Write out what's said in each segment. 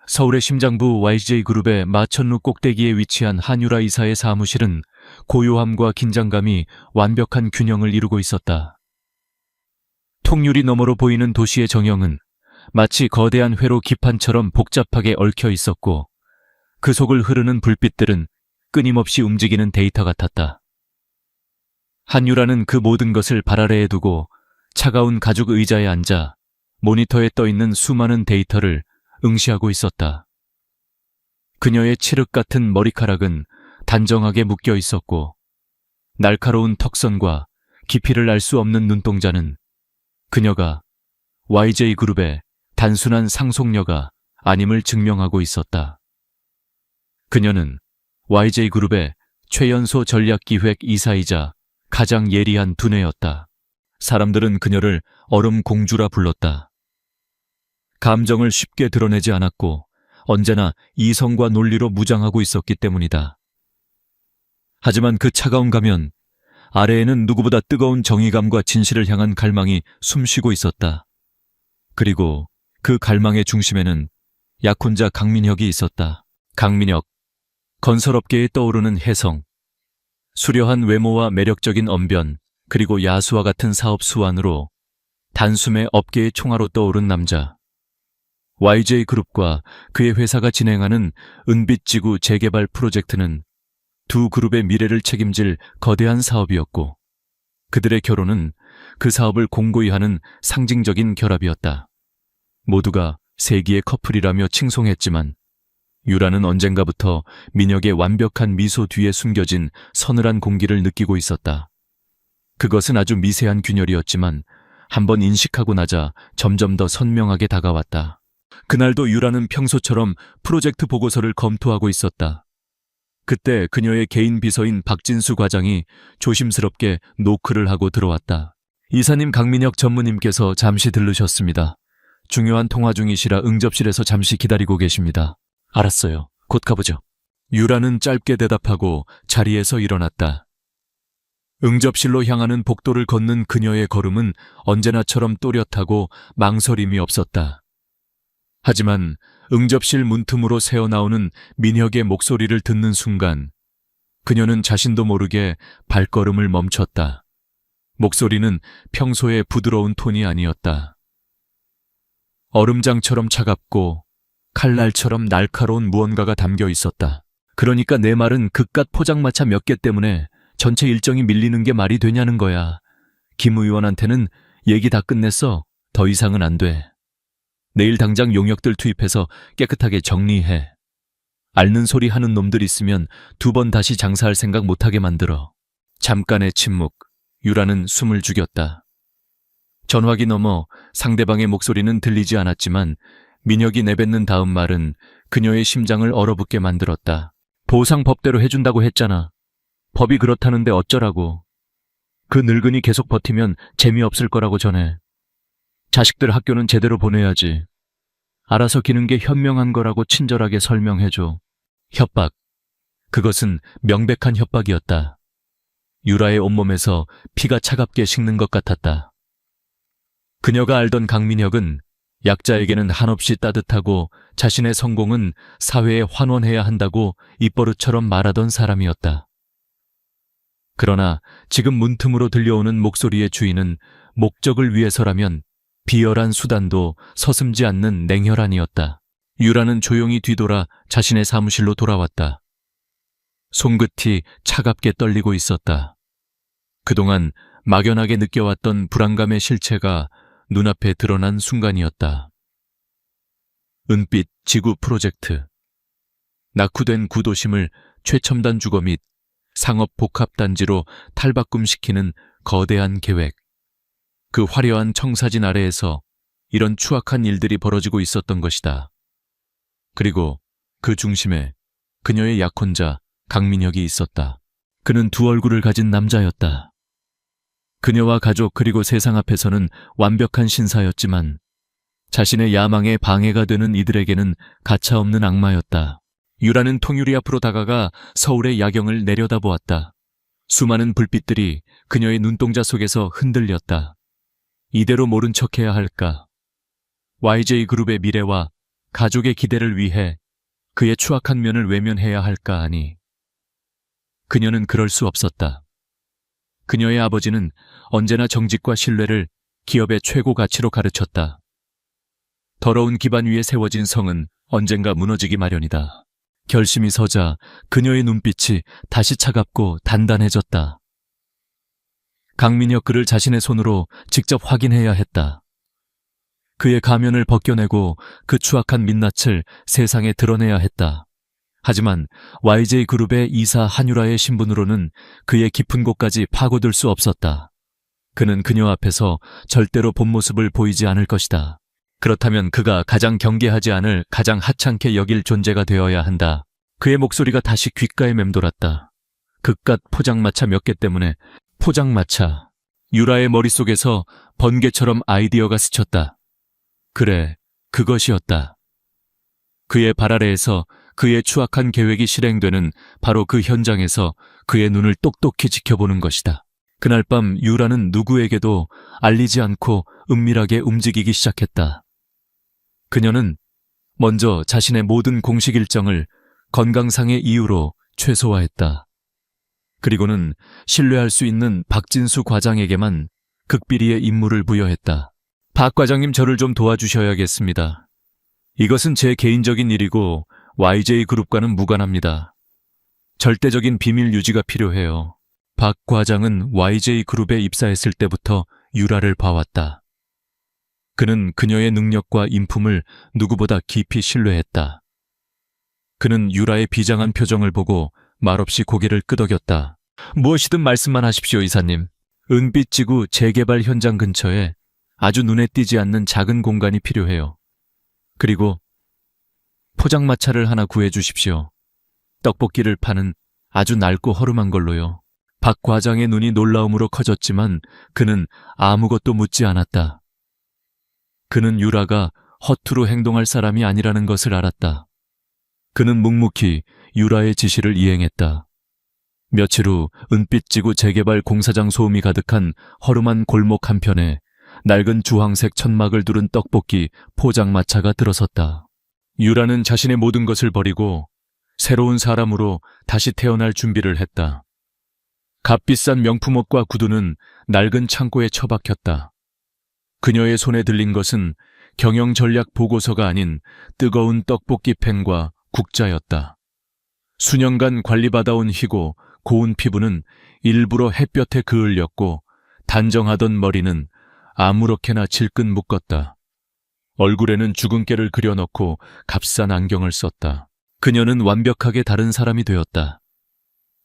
서울의 심장부 YJ그룹의 마천루 꼭대기에 위치한 한유라 이사의 사무실은 고요함과 긴장감이 완벽한 균형을 이루고 있었다. 통유리 너머로 보이는 도시의 정형은 마치 거대한 회로 기판처럼 복잡하게 얽혀 있었고 그 속을 흐르는 불빛들은 끊임없이 움직이는 데이터 같았다. 한유라는 그 모든 것을 발 아래에 두고 차가운 가죽 의자에 앉아 모니터에 떠있는 수많은 데이터를 응시하고 있었다. 그녀의 칠흑 같은 머리카락은 단정하게 묶여 있었고 날카로운 턱선과 깊이를 알 수 없는 눈동자는 그녀가 YJ그룹의 단순한 상속녀가 아님을 증명하고 있었다. 그녀는 YJ그룹의 최연소 전략기획 이사이자 가장 예리한 두뇌였다. 사람들은 그녀를 얼음 공주라 불렀다. 감정을 쉽게 드러내지 않았고 언제나 이성과 논리로 무장하고 있었기 때문이다. 하지만 그 차가운 가면 아래에는 누구보다 뜨거운 정의감과 진실을 향한 갈망이 숨쉬고 있었다. 그리고 그 갈망의 중심에는 약혼자 강민혁이 있었다. 강민혁, 건설업계에 떠오르는 혜성, 수려한 외모와 매력적인 언변, 그리고 야수와 같은 사업 수완으로 단숨에 업계의 총화로 떠오른 남자. YJ그룹과 그의 회사가 진행하는 은빛지구 재개발 프로젝트는 두 그룹의 미래를 책임질 거대한 사업이었고 그들의 결혼은 그 사업을 공고히 하는 상징적인 결합이었다. 모두가 세기의 커플이라며 칭송했지만 유라는 언젠가부터 민혁의 완벽한 미소 뒤에 숨겨진 서늘한 공기를 느끼고 있었다. 그것은 아주 미세한 균열이었지만 한번 인식하고 나자 점점 더 선명하게 다가왔다. 그날도 유라는 평소처럼 프로젝트 보고서를 검토하고 있었다. 그때 그녀의 개인 비서인 박진수 과장이 조심스럽게 노크를 하고 들어왔다. 이사님 강민혁 전무님께서 잠시 들르셨습니다. 중요한 통화 중이시라 응접실에서 잠시 기다리고 계십니다. 알았어요. 곧 가보죠. 유라는 짧게 대답하고 자리에서 일어났다. 응접실로 향하는 복도를 걷는 그녀의 걸음은 언제나처럼 또렷하고 망설임이 없었다. 하지만 응접실 문틈으로 새어나오는 민혁의 목소리를 듣는 순간 그녀는 자신도 모르게 발걸음을 멈췄다. 목소리는 평소의 부드러운 톤이 아니었다. 얼음장처럼 차갑고 칼날처럼 날카로운 무언가가 담겨 있었다. 그러니까 내 말은 그깟 포장마차 몇 개 때문에 전체 일정이 밀리는 게 말이 되냐는 거야. 김 의원한테는 얘기 다 끝냈어. 더 이상은 안 돼. 내일 당장 용역들 투입해서 깨끗하게 정리해. 앓는 소리 하는 놈들 있으면 2번 다시 장사할 생각 못하게 만들어. 잠깐의 침묵. 유라는 숨을 죽였다. 전화기 너머 상대방의 목소리는 들리지 않았지만 민혁이 내뱉는 다음 말은 그녀의 심장을 얼어붙게 만들었다. 보상 법대로 해준다고 했잖아. 법이 그렇다는데 어쩌라고. 그 늙은이 계속 버티면 재미없을 거라고 전해. 자식들 학교는 제대로 보내야지. 알아서 기는 게 현명한 거라고 친절하게 설명해줘. 협박. 그것은 명백한 협박이었다. 유라의 온몸에서 피가 차갑게 식는 것 같았다. 그녀가 알던 강민혁은 약자에게는 한없이 따뜻하고 자신의 성공은 사회에 환원해야 한다고 입버릇처럼 말하던 사람이었다. 그러나 지금 문틈으로 들려오는 목소리의 주인은 목적을 위해서라면 비열한 수단도 서슴지 않는 냉혈한이었다. 유라는 조용히 뒤돌아 자신의 사무실로 돌아왔다. 손끝이 차갑게 떨리고 있었다. 그동안 막연하게 느껴왔던 불안감의 실체가 눈앞에 드러난 순간이었다. 은빛 지구 프로젝트. 낙후된 구도심을 최첨단 주거 및 상업 복합단지로 탈바꿈시키는 거대한 계획. 그 화려한 청사진 아래에서 이런 추악한 일들이 벌어지고 있었던 것이다. 그리고 그 중심에 그녀의 약혼자 강민혁이 있었다. 그는 두 얼굴을 가진 남자였다. 그녀와 가족 그리고 세상 앞에서는 완벽한 신사였지만 자신의 야망에 방해가 되는 이들에게는 가차없는 악마였다. 유라는 통유리 앞으로 다가가 서울의 야경을 내려다보았다. 수많은 불빛들이 그녀의 눈동자 속에서 흔들렸다. 이대로 모른 척해야 할까? YJ그룹의 미래와 가족의 기대를 위해 그의 추악한 면을 외면해야 할까 하니 그녀는 그럴 수 없었다. 그녀의 아버지는 언제나 정직과 신뢰를 기업의 최고 가치로 가르쳤다. 더러운 기반 위에 세워진 성은 언젠가 무너지기 마련이다. 결심이 서자 그녀의 눈빛이 다시 차갑고 단단해졌다. 강민혁 그를 자신의 손으로 직접 확인해야 했다. 그의 가면을 벗겨내고 그 추악한 민낯을 세상에 드러내야 했다. 하지만 YJ그룹의 이사 한유라의 신분으로는 그의 깊은 곳까지 파고들 수 없었다. 그는 그녀 앞에서 절대로 본 모습을 보이지 않을 것이다. 그렇다면 그가 가장 경계하지 않을 가장 하찮게 여길 존재가 되어야 한다. 그의 목소리가 다시 귓가에 맴돌았다. 그깟 포장마차 몇 개 때문에 포장마차. 유라의 머릿속에서 번개처럼 아이디어가 스쳤다. 그래, 그것이었다. 그의 발 아래에서 그의 추악한 계획이 실행되는 바로 그 현장에서 그의 눈을 똑똑히 지켜보는 것이다. 그날 밤 유라는 누구에게도 알리지 않고 은밀하게 움직이기 시작했다. 그녀는 먼저 자신의 모든 공식 일정을 건강상의 이유로 최소화했다. 그리고는 신뢰할 수 있는 박진수 과장에게만 극비리의 임무를 부여했다. 박 과장님, 저를 좀 도와주셔야겠습니다. 이것은 제 개인적인 일이고 YJ그룹과는 무관합니다. 절대적인 비밀 유지가 필요해요. 박 과장은 YJ그룹에 입사했을 때부터 유라를 봐왔다. 그는 그녀의 능력과 인품을 누구보다 깊이 신뢰했다. 그는 유라의 비장한 표정을 보고 말없이 고개를 끄덕였다. 무엇이든 말씀만 하십시오, 이사님. 은빛지구 재개발 현장 근처에 아주 눈에 띄지 않는 작은 공간이 필요해요. 그리고 포장마차를 하나 구해주십시오. 떡볶이를 파는 아주 낡고 허름한 걸로요. 박 과장의 눈이 놀라움으로 커졌지만 그는 아무것도 묻지 않았다. 그는 유라가 허투루 행동할 사람이 아니라는 것을 알았다. 그는 묵묵히 유라의 지시를 이행했다. 며칠 후 은빛지구 재개발 공사장 소음이 가득한 허름한 골목 한편에 낡은 주황색 천막을 두른 떡볶이 포장마차가 들어섰다. 유라는 자신의 모든 것을 버리고 새로운 사람으로 다시 태어날 준비를 했다. 값비싼 명품 옷과 구두는 낡은 창고에 처박혔다. 그녀의 손에 들린 것은 경영 전략 보고서가 아닌 뜨거운 떡볶이 팬과 국자였다. 수년간 관리받아온 희고 고운 피부는 일부러 햇볕에 그을렸고 단정하던 머리는 아무렇게나 질끈 묶었다. 얼굴에는 주근깨를 그려넣고 값싼 안경을 썼다. 그녀는 완벽하게 다른 사람이 되었다.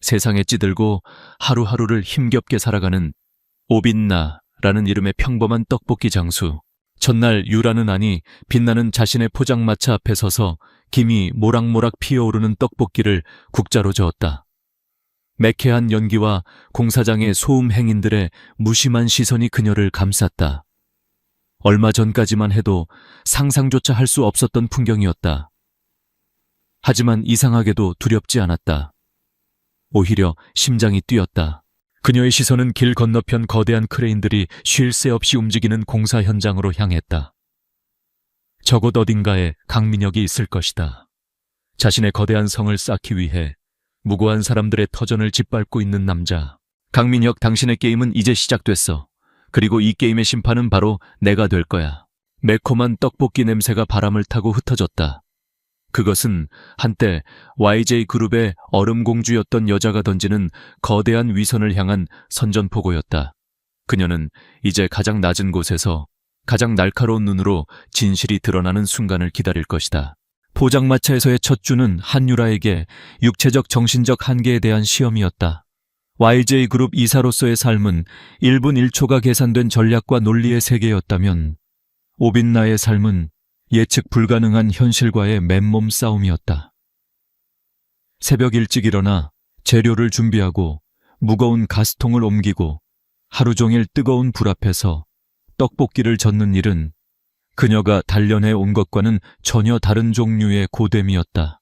세상에 찌들고 하루하루를 힘겹게 살아가는 오빈나라는 이름의 평범한 떡볶이 장수. 첫날 유라는 아니 빛나는 자신의 포장마차 앞에 서서 김이 모락모락 피어오르는 떡볶이를 국자로 저었다. 매캐한 연기와 공사장의 소음 행인들의 무심한 시선이 그녀를 감쌌다. 얼마 전까지만 해도 상상조차 할 수 없었던 풍경이었다. 하지만 이상하게도 두렵지 않았다. 오히려 심장이 뛰었다. 그녀의 시선은 길 건너편 거대한 크레인들이 쉴 새 없이 움직이는 공사 현장으로 향했다. 저곳 어딘가에 강민혁이 있을 것이다. 자신의 거대한 성을 쌓기 위해 무고한 사람들의 터전을 짓밟고 있는 남자. 강민혁, 당신의 게임은 이제 시작됐어. 그리고 이 게임의 심판은 바로 내가 될 거야. 매콤한 떡볶이 냄새가 바람을 타고 흩어졌다. 그것은 한때 YJ그룹의 얼음공주였던 여자가 던지는 거대한 위선을 향한 선전포고였다. 그녀는 이제 가장 낮은 곳에서 가장 날카로운 눈으로 진실이 드러나는 순간을 기다릴 것이다. 포장마차에서의 첫 주는 한유라에게 육체적 정신적 한계에 대한 시험이었다. YJ그룹 이사로서의 삶은 1분 1초가 계산된 전략과 논리의 세계였다면 오빈나의 삶은 예측 불가능한 현실과의 맨몸 싸움이었다. 새벽 일찍 일어나 재료를 준비하고 무거운 가스통을 옮기고 하루 종일 뜨거운 불 앞에서 떡볶이를 젓는 일은 그녀가 단련해 온 것과는 전혀 다른 종류의 고됨이었다.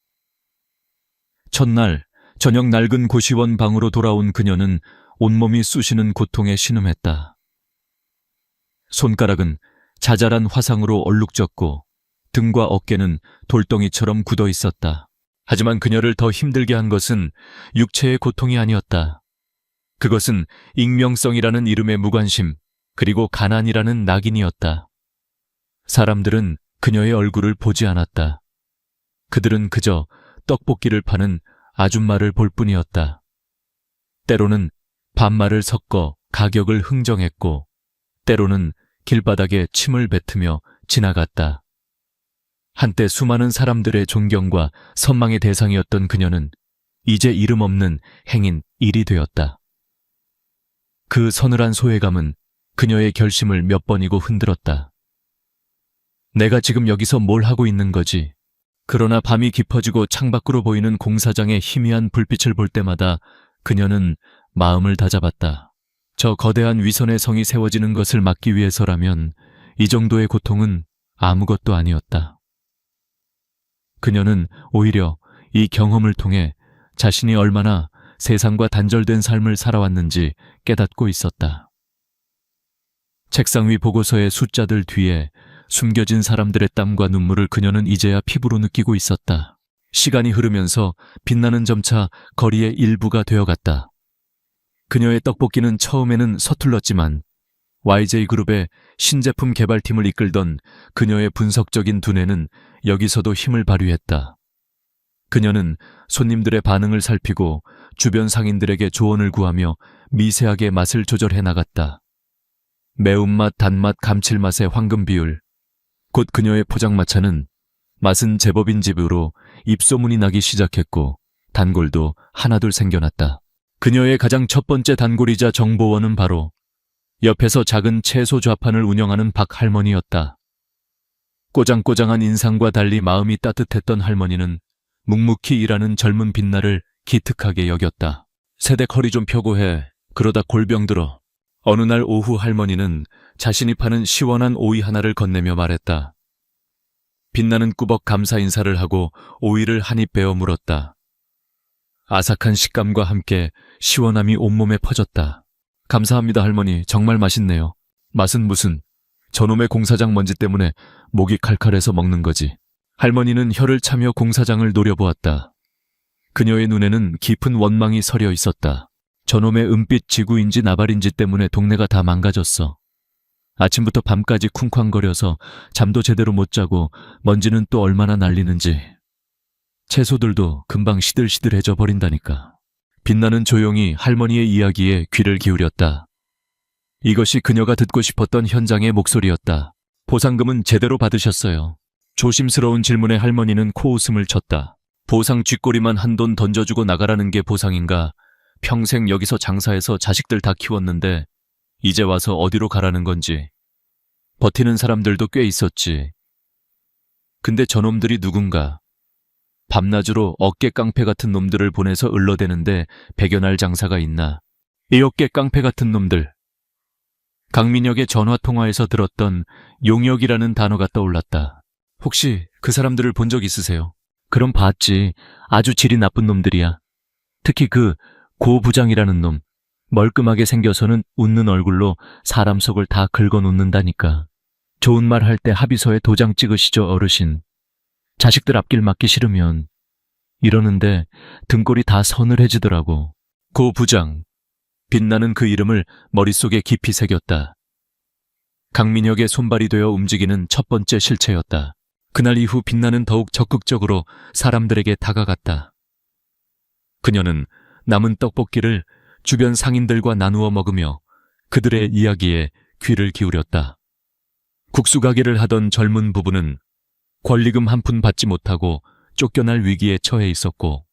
첫날 저녁 낡은 고시원 방으로 돌아온 그녀는 온몸이 쑤시는 고통에 신음했다. 손가락은 자잘한 화상으로 얼룩졌고 등과 어깨는 돌덩이처럼 굳어 있었다. 하지만 그녀를 더 힘들게 한 것은 육체의 고통이 아니었다. 그것은 익명성이라는 이름의 무관심, 그리고 가난이라는 낙인이었다. 사람들은 그녀의 얼굴을 보지 않았다. 그들은 그저 떡볶이를 파는 아줌마를 볼 뿐이었다. 때로는 반말을 섞어 가격을 흥정했고, 때로는 길바닥에 침을 뱉으며 지나갔다. 한때 수많은 사람들의 존경과 선망의 대상이었던 그녀는 이제 이름 없는 행인 일이 되었다. 그 서늘한 소외감은 그녀의 결심을 몇 번이고 흔들었다. 내가 지금 여기서 뭘 하고 있는 거지? 그러나 밤이 깊어지고 창밖으로 보이는 공사장의 희미한 불빛을 볼 때마다 그녀는 마음을 다잡았다. 저 거대한 위선의 성이 세워지는 것을 막기 위해서라면 이 정도의 고통은 아무것도 아니었다. 그녀는 오히려 이 경험을 통해 자신이 얼마나 세상과 단절된 삶을 살아왔는지 깨닫고 있었다. 책상 위 보고서의 숫자들 뒤에 숨겨진 사람들의 땀과 눈물을 그녀는 이제야 피부로 느끼고 있었다. 시간이 흐르면서 빛나는 점차 거리의 일부가 되어갔다. 그녀의 떡볶이는 처음에는 서툴렀지만 YJ그룹의 신제품 개발팀을 이끌던 그녀의 분석적인 두뇌는 여기서도 힘을 발휘했다. 그녀는 손님들의 반응을 살피고 주변 상인들에게 조언을 구하며 미세하게 맛을 조절해 나갔다. 매운맛, 단맛, 감칠맛의 황금 비율. 곧 그녀의 포장마차는 맛은 제법인 집으로 입소문이 나기 시작했고 단골도 하나둘 생겨났다. 그녀의 가장 첫 번째 단골이자 정보원은 바로 옆에서 작은 채소 좌판을 운영하는 박 할머니였다. 꼬장꼬장한 인상과 달리 마음이 따뜻했던 할머니는 묵묵히 일하는 젊은 빛나를 기특하게 여겼다. 세대 허리 좀 펴고 해. 그러다 골병 들어. 어느 날 오후 할머니는 자신이 파는 시원한 오이 하나를 건네며 말했다. 빛나는 꾸벅 감사 인사를 하고 오이를 한 입 베어 물었다. 아삭한 식감과 함께 시원함이 온몸에 퍼졌다. 감사합니다 할머니, 정말 맛있네요. 맛은 무슨, 저놈의 공사장 먼지 때문에 목이 칼칼해서 먹는 거지. 할머니는 혀를 차며 공사장을 노려보았다. 그녀의 눈에는 깊은 원망이 서려 있었다. 저놈의 은빛 지구인지 나발인지 때문에 동네가 다 망가졌어. 아침부터 밤까지 쿵쾅거려서 잠도 제대로 못 자고 먼지는 또 얼마나 날리는지. 채소들도 금방 시들시들해져 버린다니까. 빛나는 조용히 할머니의 이야기에 귀를 기울였다. 이것이 그녀가 듣고 싶었던 현장의 목소리였다. 보상금은 제대로 받으셨어요. 조심스러운 질문에 할머니는 코웃음을 쳤다. 보상 쥐꼬리만 한 돈 던져주고 나가라는 게 보상인가? 평생 여기서 장사해서 자식들 다 키웠는데 이제 와서 어디로 가라는 건지. 버티는 사람들도 꽤 있었지. 근데 저놈들이 누군가. 밤낮으로 어깨 깡패 같은 놈들을 보내서 을러대는데 백여날 장사가 있나. 이 어깨 깡패 같은 놈들. 강민혁의 전화통화에서 들었던 용역이라는 단어가 떠올랐다. 혹시 그 사람들을 본 적 있으세요? 그럼 봤지. 아주 질이 나쁜 놈들이야. 특히 그 고 부장이라는 놈. 멀끔하게 생겨서는 웃는 얼굴로 사람 속을 다 긁어놓는다니까. 좋은 말 할 때 합의서에 도장 찍으시죠, 어르신. 자식들 앞길 막기 싫으면. 이러는데 등골이 다 서늘해지더라고. 고 부장. 빛나는 그 이름을 머릿속에 깊이 새겼다. 강민혁의 손발이 되어 움직이는 첫 번째 실체였다. 그날 이후 빛나는 더욱 적극적으로 사람들에게 다가갔다. 그녀는 남은 떡볶이를 주변 상인들과 나누어 먹으며 그들의 이야기에 귀를 기울였다. 국수 가게를 하던 젊은 부부는 권리금 한 푼 받지 못하고 쫓겨날 위기에 처해 있었고,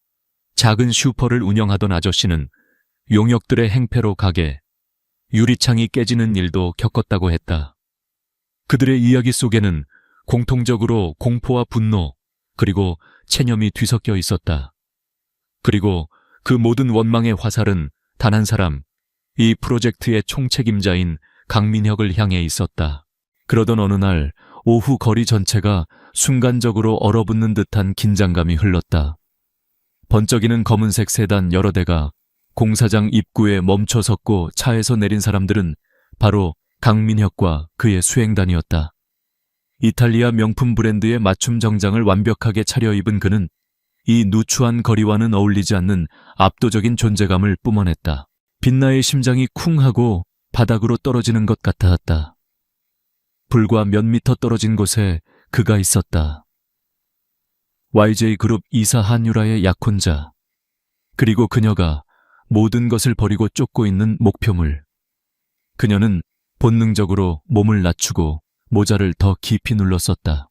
작은 슈퍼를 운영하던 아저씨는 용역들의 행패로 가게, 유리창이 깨지는 일도 겪었다고 했다. 그들의 이야기 속에는 공통적으로 공포와 분노, 그리고 체념이 뒤섞여 있었다. 그리고 그 모든 원망의 화살은 단 한 사람, 이 프로젝트의 총책임자인 강민혁을 향해 있었다. 그러던 어느 날 오후 거리 전체가 순간적으로 얼어붙는 듯한 긴장감이 흘렀다. 번쩍이는 검은색 세단 여러 대가 공사장 입구에 멈춰 섰고 차에서 내린 사람들은 바로 강민혁과 그의 수행단이었다. 이탈리아 명품 브랜드의 맞춤 정장을 완벽하게 차려입은 그는 이 누추한 거리와는 어울리지 않는 압도적인 존재감을 뿜어냈다. 빛나의 심장이 쿵 하고 바닥으로 떨어지는 것 같았다. 불과 몇 미터 떨어진 곳에 그가 있었다. YJ그룹 이사 한유라의 약혼자, 그리고 그녀가 모든 것을 버리고 쫓고 있는 목표물. 그녀는 본능적으로 몸을 낮추고 모자를 더 깊이 눌렀었다.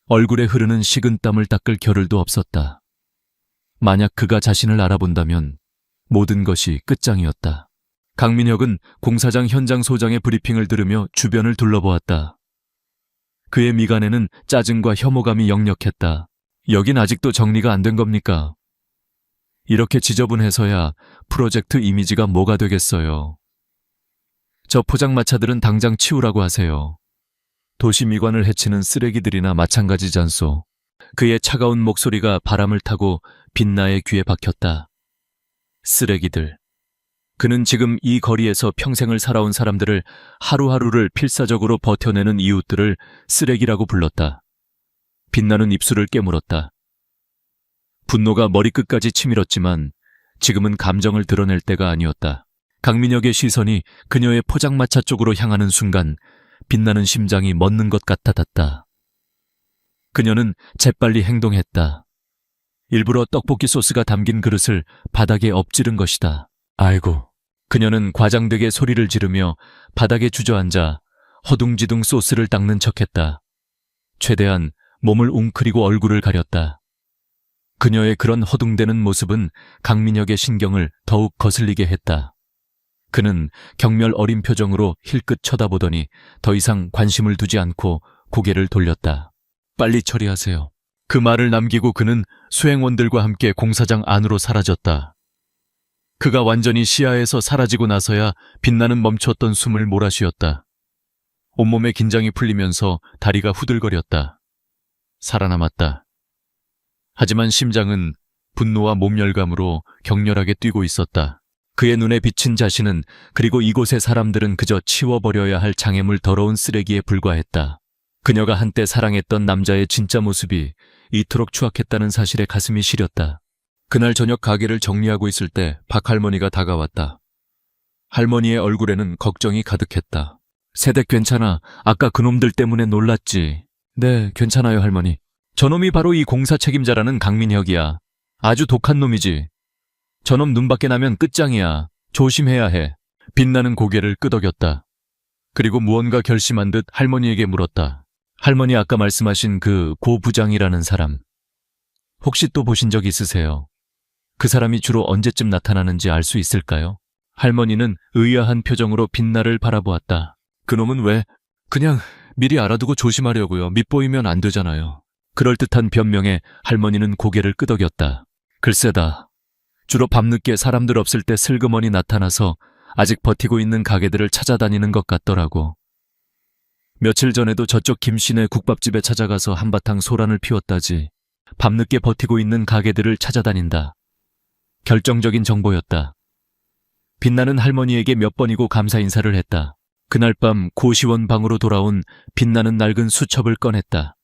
얼굴에 흐르는 식은 땀을 닦을 겨를도 없었다. 만약 그가 자신을 알아본다면 모든 것이 끝장이었다. 강민혁은 공사장 현장 소장의 브리핑을 들으며 주변을 둘러보았다. 그의 미간에는 짜증과 혐오감이 역력했다. 여긴 아직도 정리가 안 된 겁니까? 이렇게 지저분해서야 프로젝트 이미지가 뭐가 되겠어요. 저 포장마차들은 당장 치우라고 하세요. 도시 미관을 해치는 쓰레기들이나 마찬가지잖소. 그의 차가운 목소리가 바람을 타고 빛나의 귀에 박혔다. 쓰레기들. 그는 지금 이 거리에서 평생을 살아온 사람들을, 하루하루를 필사적으로 버텨내는 이웃들을 쓰레기라고 불렀다. 빛나는 입술을 깨물었다. 분노가 머리끝까지 치밀었지만 지금은 감정을 드러낼 때가 아니었다. 강민혁의 시선이 그녀의 포장마차 쪽으로 향하는 순간 빛나는 심장이 멎는 것 같았다. 그녀는 재빨리 행동했다. 일부러 떡볶이 소스가 담긴 그릇을 바닥에 엎지른 것이다. 아이고. 그녀는 과장되게 소리를 지르며 바닥에 주저앉아 허둥지둥 소스를 닦는 척했다. 최대한 몸을 웅크리고 얼굴을 가렸다. 그녀의 그런 허둥대는 모습은 강민혁의 신경을 더욱 거슬리게 했다. 그는 경멸 어린 표정으로 힐끗 쳐다보더니 더 이상 관심을 두지 않고 고개를 돌렸다. 빨리 처리하세요. 그 말을 남기고 그는 수행원들과 함께 공사장 안으로 사라졌다. 그가 완전히 시야에서 사라지고 나서야 빛나는 멈췄던 숨을 몰아쉬었다. 온몸의 긴장이 풀리면서 다리가 후들거렸다. 살아남았다. 하지만 심장은 분노와 몸열감으로 격렬하게 뛰고 있었다. 그의 눈에 비친 자신은, 그리고 이곳의 사람들은 그저 치워버려야 할 장애물 더러운 쓰레기에 불과했다. 그녀가 한때 사랑했던 남자의 진짜 모습이 이토록 추악했다는 사실에 가슴이 시렸다. 그날 저녁 가게를 정리하고 있을 때 박 할머니가 다가왔다. 할머니의 얼굴에는 걱정이 가득했다. 세댁 괜찮아? 아까 그놈들 때문에 놀랐지? 네, 괜찮아요 할머니. 저놈이 바로 이 공사 책임자라는 강민혁이야. 아주 독한 놈이지. 저놈 눈밖에 나면 끝장이야. 조심해야 해. 빛나는 고개를 끄덕였다. 그리고 무언가 결심한 듯 할머니에게 물었다. 할머니 아까 말씀하신 그 고 부장이라는 사람, 혹시 또 보신 적 있으세요? 그 사람이 주로 언제쯤 나타나는지 알 수 있을까요? 할머니는 의아한 표정으로 빛나를 바라보았다. 그놈은 왜? 그냥 미리 알아두고 조심하려고요. 밉보이면 안 되잖아요. 그럴듯한 변명에 할머니는 고개를 끄덕였다. 글쎄다. 주로 밤늦게 사람들 없을 때 슬그머니 나타나서 아직 버티고 있는 가게들을 찾아다니는 것 같더라고. 며칠 전에도 저쪽 김씨네 국밥집에 찾아가서 한바탕 소란을 피웠다지. 밤늦게 버티고 있는 가게들을 찾아다닌다. 결정적인 정보였다. 빛나는 할머니에게 몇 번이고 감사 인사를 했다. 그날 밤 고시원 방으로 돌아온 빛나는 낡은 수첩을 꺼냈다.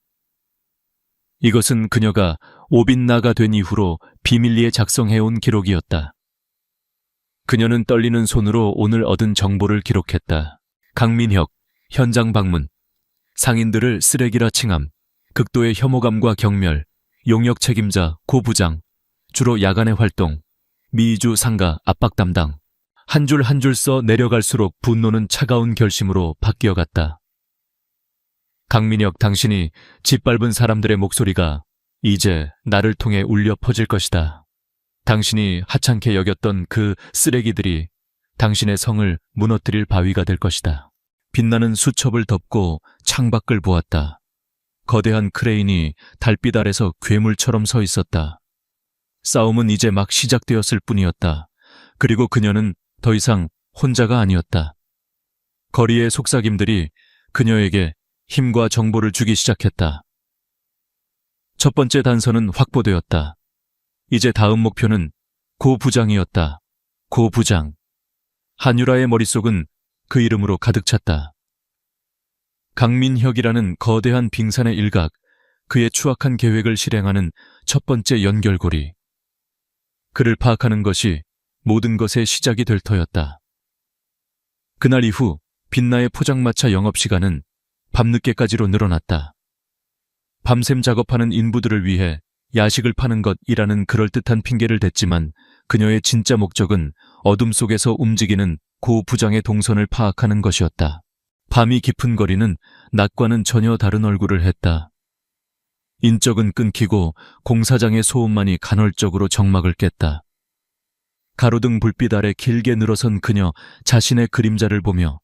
이것은 그녀가 오빛나가 된 이후로 비밀리에 작성해온 기록이었다. 그녀는 떨리는 손으로 오늘 얻은 정보를 기록했다. 강민혁, 현장 방문, 상인들을 쓰레기라 칭함, 극도의 혐오감과 경멸, 용역 책임자 고 부장, 주로 야간의 활동, 미주 상가 압박 담당. 한 줄 한 줄 써 내려갈수록 분노는 차가운 결심으로 바뀌어갔다. 강민혁, 당신이 짓밟은 사람들의 목소리가 이제 나를 통해 울려 퍼질 것이다. 당신이 하찮게 여겼던 그 쓰레기들이 당신의 성을 무너뜨릴 바위가 될 것이다. 빛나는 수첩을 덮고 창밖을 보았다. 거대한 크레인이 달빛 아래서 괴물처럼 서 있었다. 싸움은 이제 막 시작되었을 뿐이었다. 그리고 그녀는 더 이상 혼자가 아니었다. 거리의 속삭임들이 그녀에게 힘과 정보를 주기 시작했다. 첫 번째 단서는 확보되었다. 이제 다음 목표는 고 부장이었다. 고 부장. 한유라의 머릿속은 그 이름으로 가득 찼다. 강민혁이라는 거대한 빙산의 일각, 그의 추악한 계획을 실행하는 첫 번째 연결고리. 그를 파악하는 것이 모든 것의 시작이 될 터였다. 그날 이후 빛나의 포장마차 영업시간은 밤늦게까지로 늘어났다. 밤샘 작업하는 인부들을 위해 야식을 파는 것이라는 그럴듯한 핑계를 댔지만 그녀의 진짜 목적은 어둠 속에서 움직이는 고 부장의 동선을 파악하는 것이었다. 밤이 깊은 거리는 낮과는 전혀 다른 얼굴을 했다. 인적은 끊기고 공사장의 소음만이 간헐적으로 정막을 깼다. 가로등 불빛 아래 길게 늘어선 그녀 자신의 그림자를 보며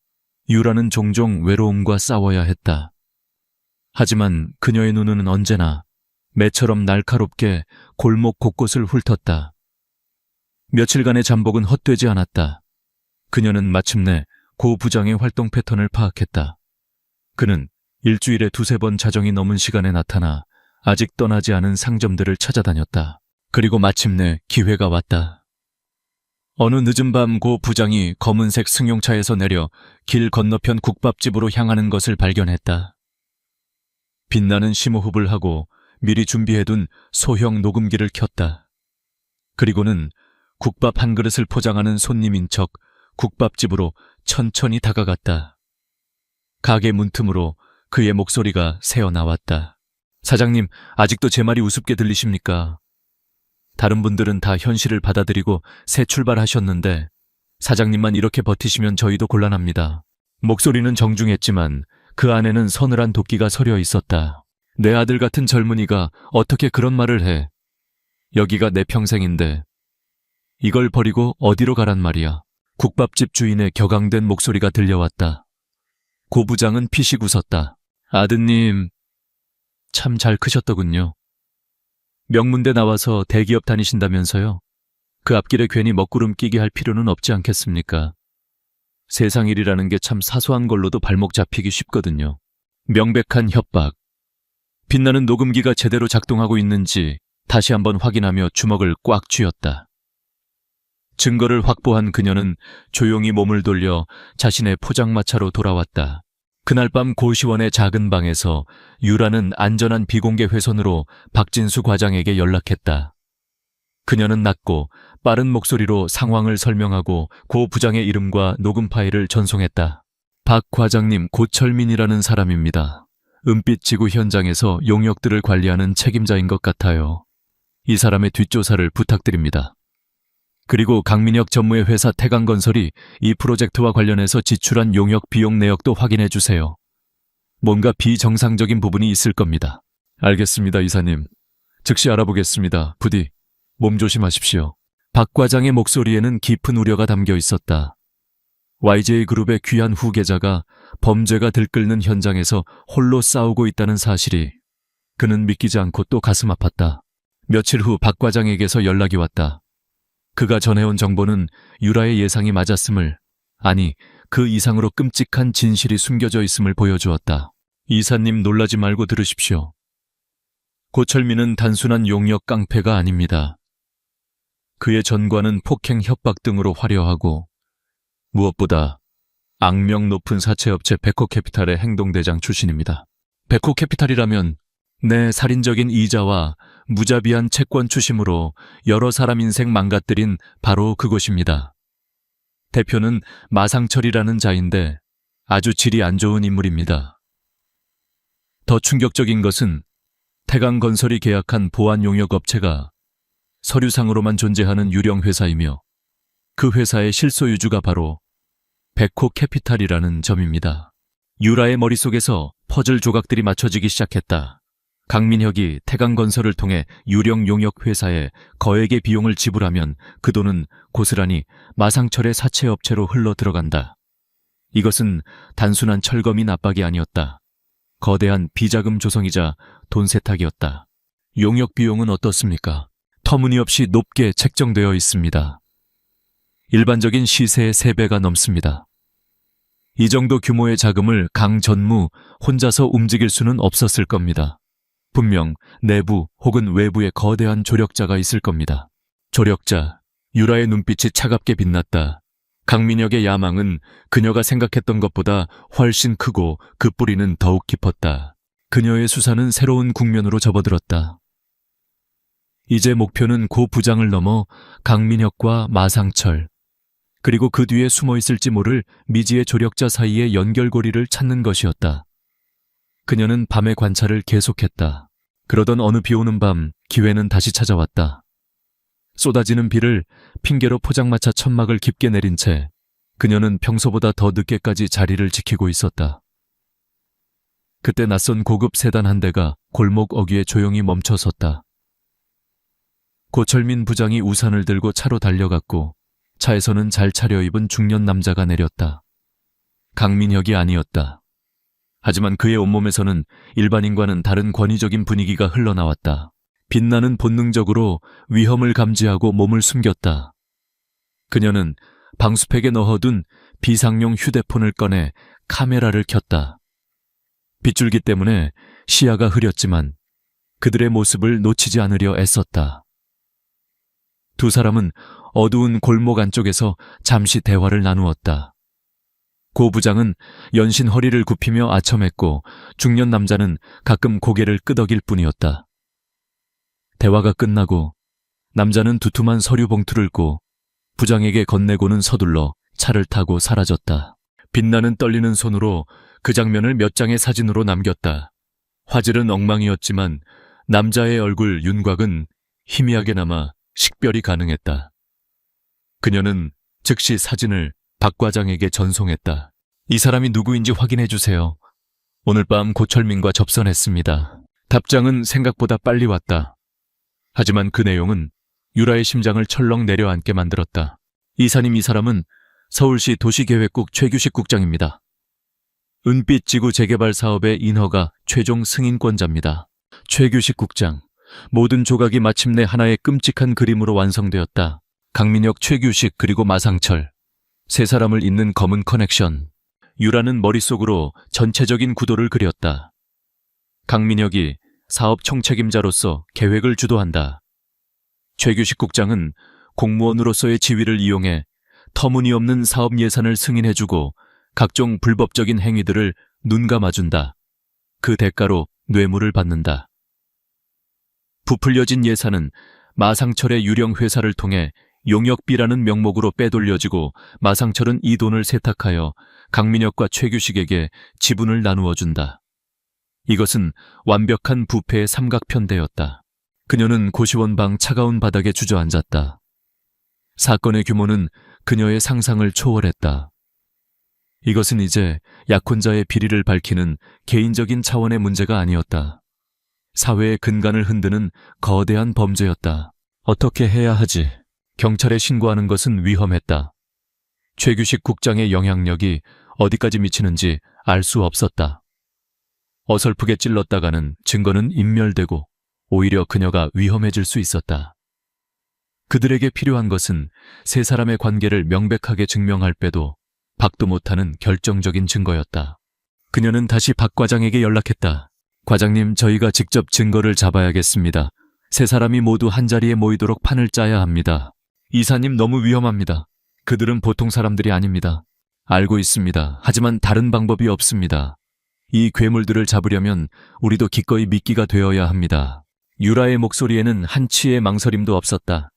유라는 종종 외로움과 싸워야 했다. 하지만 그녀의 눈은 언제나 매처럼 날카롭게 골목 곳곳을 훑었다. 며칠간의 잠복은 헛되지 않았다. 그녀는 마침내 고 부장의 활동 패턴을 파악했다. 그는 일주일에 2-3번 자정이 넘은 시간에 나타나 아직 떠나지 않은 상점들을 찾아다녔다. 그리고 마침내 기회가 왔다. 어느 늦은 밤 고 부장이 검은색 승용차에서 내려 길 건너편 국밥집으로 향하는 것을 발견했다. 빛나는 심호흡을 하고 미리 준비해둔 소형 녹음기를 켰다. 그리고는 국밥 한 그릇을 포장하는 손님인 척 국밥집으로 천천히 다가갔다. 가게 문틈으로 그의 목소리가 새어나왔다. 사장님, 아직도 제 말이 우습게 들리십니까? 다른 분들은 다 현실을 받아들이고 새 출발하셨는데 사장님만 이렇게 버티시면 저희도 곤란합니다. 목소리는 정중했지만 그 안에는 서늘한 도끼가 서려 있었다. 내 아들 같은 젊은이가 어떻게 그런 말을 해. 여기가 내 평생인데 이걸 버리고 어디로 가란 말이야. 국밥집 주인의 격앙된 목소리가 들려왔다. 고 부장은 피식 웃었다. 아드님, 참 잘 크셨더군요. 명문대 나와서 대기업 다니신다면서요? 그 앞길에 괜히 먹구름 끼게 할 필요는 없지 않겠습니까? 세상 일이라는 게 참 사소한 걸로도 발목 잡히기 쉽거든요. 명백한 협박. 빛나는 녹음기가 제대로 작동하고 있는지 다시 한번 확인하며 주먹을 꽉 쥐었다. 증거를 확보한 그녀는 조용히 몸을 돌려 자신의 포장마차로 돌아왔다. 그날 밤 고시원의 작은 방에서 유라는 안전한 비공개 회선으로 박진수 과장에게 연락했다. 그녀는 낮고 빠른 목소리로 상황을 설명하고 고 부장의 이름과 녹음 파일을 전송했다. 박 과장님, 고철민이라는 사람입니다. 은빛 지구 현장에서 용역들을 관리하는 책임자인 것 같아요. 이 사람의 뒷조사를 부탁드립니다. 그리고 강민혁 전무의 회사 태강건설이 이 프로젝트와 관련해서 지출한 용역 비용 내역도 확인해 주세요. 뭔가 비정상적인 부분이 있을 겁니다. 알겠습니다, 이사님. 즉시 알아보겠습니다. 부디 몸 조심하십시오. 박 과장의 목소리에는 깊은 우려가 담겨 있었다. YJ그룹의 귀한 후계자가 범죄가 들끓는 현장에서 홀로 싸우고 있다는 사실이 그는 믿기지 않고 또 가슴 아팠다. 며칠 후 박 과장에게서 연락이 왔다. 그가 전해온 정보는 유라의 예상이 맞았음을, 아니 그 이상으로 끔찍한 진실이 숨겨져 있음을 보여주었다. 이사님, 놀라지 말고 들으십시오. 고철민은 단순한 용역 깡패가 아닙니다. 그의 전과는 폭행 협박 등으로 화려하고 무엇보다 악명 높은 사채업체 베코캐피탈의 행동대장 출신입니다. 베코캐피탈이라면 내 살인적인 이자와 무자비한 채권 추심으로 여러 사람 인생 망가뜨린 바로 그곳입니다. 대표는 마상철이라는 자인데 아주 질이 안 좋은 인물입니다. 더 충격적인 것은 태강건설이 계약한 보안용역업체가 서류상으로만 존재하는 유령 회사이며 그 회사의 실소유주가 바로 베코캐피탈이라는 점입니다. 유라의 머릿속에서 퍼즐 조각들이 맞춰지기 시작했다. 강민혁이 태강건설을 통해 유령 용역 회사에 거액의 비용을 지불하면 그 돈은 고스란히 마상철의 사채업체로 흘러 들어간다. 이것은 단순한 철거민 압박이 아니었다. 거대한 비자금 조성이자 돈 세탁이었다. 용역 비용은 어떻습니까? 터무니없이 높게 책정되어 있습니다. 일반적인 시세의 3배가 넘습니다. 이 정도 규모의 자금을 강 전무 혼자서 움직일 수는 없었을 겁니다. 분명 내부 혹은 외부에 거대한 조력자가 있을 겁니다. 조력자, 유라의 눈빛이 차갑게 빛났다. 강민혁의 야망은 그녀가 생각했던 것보다 훨씬 크고 그 뿌리는 더욱 깊었다. 그녀의 수사는 새로운 국면으로 접어들었다. 이제 목표는 고 부장을 넘어 강민혁과 마상철, 그리고 그 뒤에 숨어 있을지 모를 미지의 조력자 사이의 연결고리를 찾는 것이었다. 그녀는 밤의 관찰을 계속했다. 그러던 어느 비오는 밤 기회는 다시 찾아왔다. 쏟아지는 비를 핑계로 포장마차 천막을 깊게 내린 채 그녀는 평소보다 더 늦게까지 자리를 지키고 있었다. 그때 낯선 고급 세단 한 대가 골목 어귀에 조용히 멈춰섰다. 고철민 부장이 우산을 들고 차로 달려갔고 차에서는 잘 차려입은 중년 남자가 내렸다. 강민혁이 아니었다. 하지만 그의 온몸에서는 일반인과는 다른 권위적인 분위기가 흘러나왔다. 빛나는 본능적으로 위험을 감지하고 몸을 숨겼다. 그녀는 방수팩에 넣어둔 비상용 휴대폰을 꺼내 카메라를 켰다. 빗줄기 때문에 시야가 흐렸지만 그들의 모습을 놓치지 않으려 애썼다. 두 사람은 어두운 골목 안쪽에서 잠시 대화를 나누었다. 고 부장은 연신 허리를 굽히며 아첨했고 중년 남자는 가끔 고개를 끄덕일 뿐이었다. 대화가 끝나고 남자는 두툼한 서류 봉투를 고 부장에게 건네고는 서둘러 차를 타고 사라졌다. 빛나는 떨리는 손으로 그 장면을 몇 장의 사진으로 남겼다. 화질은 엉망이었지만 남자의 얼굴 윤곽은 희미하게나마 식별이 가능했다. 그녀는 즉시 사진을 박 과장에게 전송했다. 이 사람이 누구인지 확인해 주세요. 오늘 밤 고철민과 접선했습니다. 답장은 생각보다 빨리 왔다. 하지만 그 내용은 유라의 심장을 철렁 내려앉게 만들었다. 이사님, 이 사람은 서울시 도시계획국 최규식 국장입니다. 은빛 지구 재개발 사업의 인허가 최종 승인권자입니다. 최규식 국장. 모든 조각이 마침내 하나의 끔찍한 그림으로 완성되었다. 강민혁, 최규식, 그리고 마상철. 세 사람을 잇는 검은 커넥션. 유라는 머릿속으로 전체적인 구도를 그렸다. 강민혁이 사업 총책임자로서 계획을 주도한다. 최규식 국장은 공무원으로서의 지위를 이용해 터무니없는 사업 예산을 승인해주고 각종 불법적인 행위들을 눈감아준다. 그 대가로 뇌물을 받는다. 부풀려진 예산은 마상철의 유령 회사를 통해 용역비라는 명목으로 빼돌려지고 마상철은 이 돈을 세탁하여 강민혁과 최규식에게 지분을 나누어 준다. 이것은 완벽한 부패의 삼각편대였다. 그녀는 고시원 방 차가운 바닥에 주저앉았다. 사건의 규모는 그녀의 상상을 초월했다. 이것은 이제 약혼자의 비리를 밝히는 개인적인 차원의 문제가 아니었다. 사회의 근간을 흔드는 거대한 범죄였다. 어떻게 해야 하지? 경찰에 신고하는 것은 위험했다. 최규식 국장의 영향력이 어디까지 미치는지 알 수 없었다. 어설프게 찔렀다가는 증거는 인멸되고 오히려 그녀가 위험해질 수 있었다. 그들에게 필요한 것은 세 사람의 관계를 명백하게 증명할 빼도 박도 못하는 결정적인 증거였다. 그녀는 다시 박 과장에게 연락했다. 과장님, 저희가 직접 증거를 잡아야겠습니다. 세 사람이 모두 한자리에 모이도록 판을 짜야 합니다. 이사님, 너무 위험합니다. 그들은 보통 사람들이 아닙니다. 알고 있습니다. 하지만 다른 방법이 없습니다. 이 괴물들을 잡으려면 우리도 기꺼이 미끼가 되어야 합니다. 유라의 목소리에는 한치의 망설임도 없었다.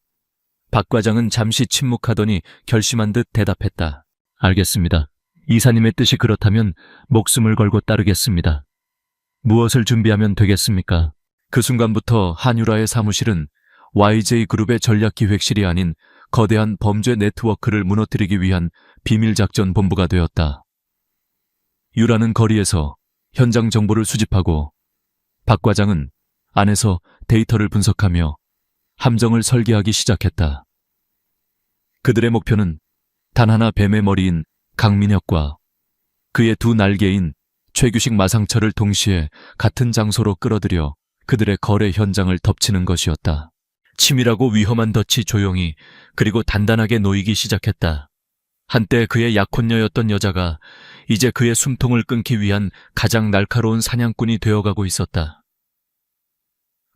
박 과장은 잠시 침묵하더니 결심한 듯 대답했다. 알겠습니다. 이사님의 뜻이 그렇다면 목숨을 걸고 따르겠습니다. 무엇을 준비하면 되겠습니까? 그 순간부터 한유라의 사무실은 YJ그룹의 전략기획실이 아닌 거대한 범죄 네트워크를 무너뜨리기 위한 비밀작전 본부가 되었다. 유라는 거리에서 현장 정보를 수집하고 박 과장은 안에서 데이터를 분석하며 함정을 설계하기 시작했다. 그들의 목표는 단 하나 뱀의 머리인 강민혁과 그의 두 날개인 최규식, 마상철을 동시에 같은 장소로 끌어들여 그들의 거래 현장을 덮치는 것이었다. 치밀하고 위험한 덫이 조용히 그리고 단단하게 놓이기 시작했다. 한때 그의 약혼녀였던 여자가 이제 그의 숨통을 끊기 위한 가장 날카로운 사냥꾼이 되어가고 있었다.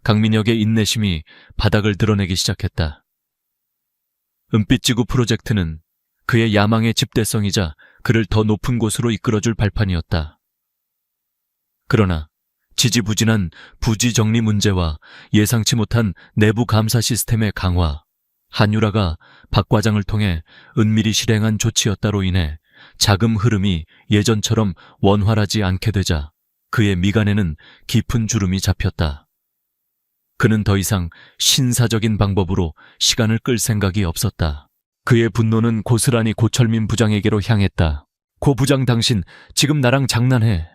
강민혁의 인내심이 바닥을 드러내기 시작했다. 은빛지구 프로젝트는 그의 야망의 집대성이자 그를 더 높은 곳으로 이끌어줄 발판이었다. 그러나 지지부진한 부지 정리 문제와 예상치 못한 내부 감사 시스템의 강화, 한유라가 박 과장을 통해 은밀히 실행한 조치였다로 인해 자금 흐름이 예전처럼 원활하지 않게 되자 그의 미간에는 깊은 주름이 잡혔다. 그는 더 이상 신사적인 방법으로 시간을 끌 생각이 없었다. 그의 분노는 고스란히 고철민 부장에게로 향했다. 고 부장, 당신 지금 나랑 장난해.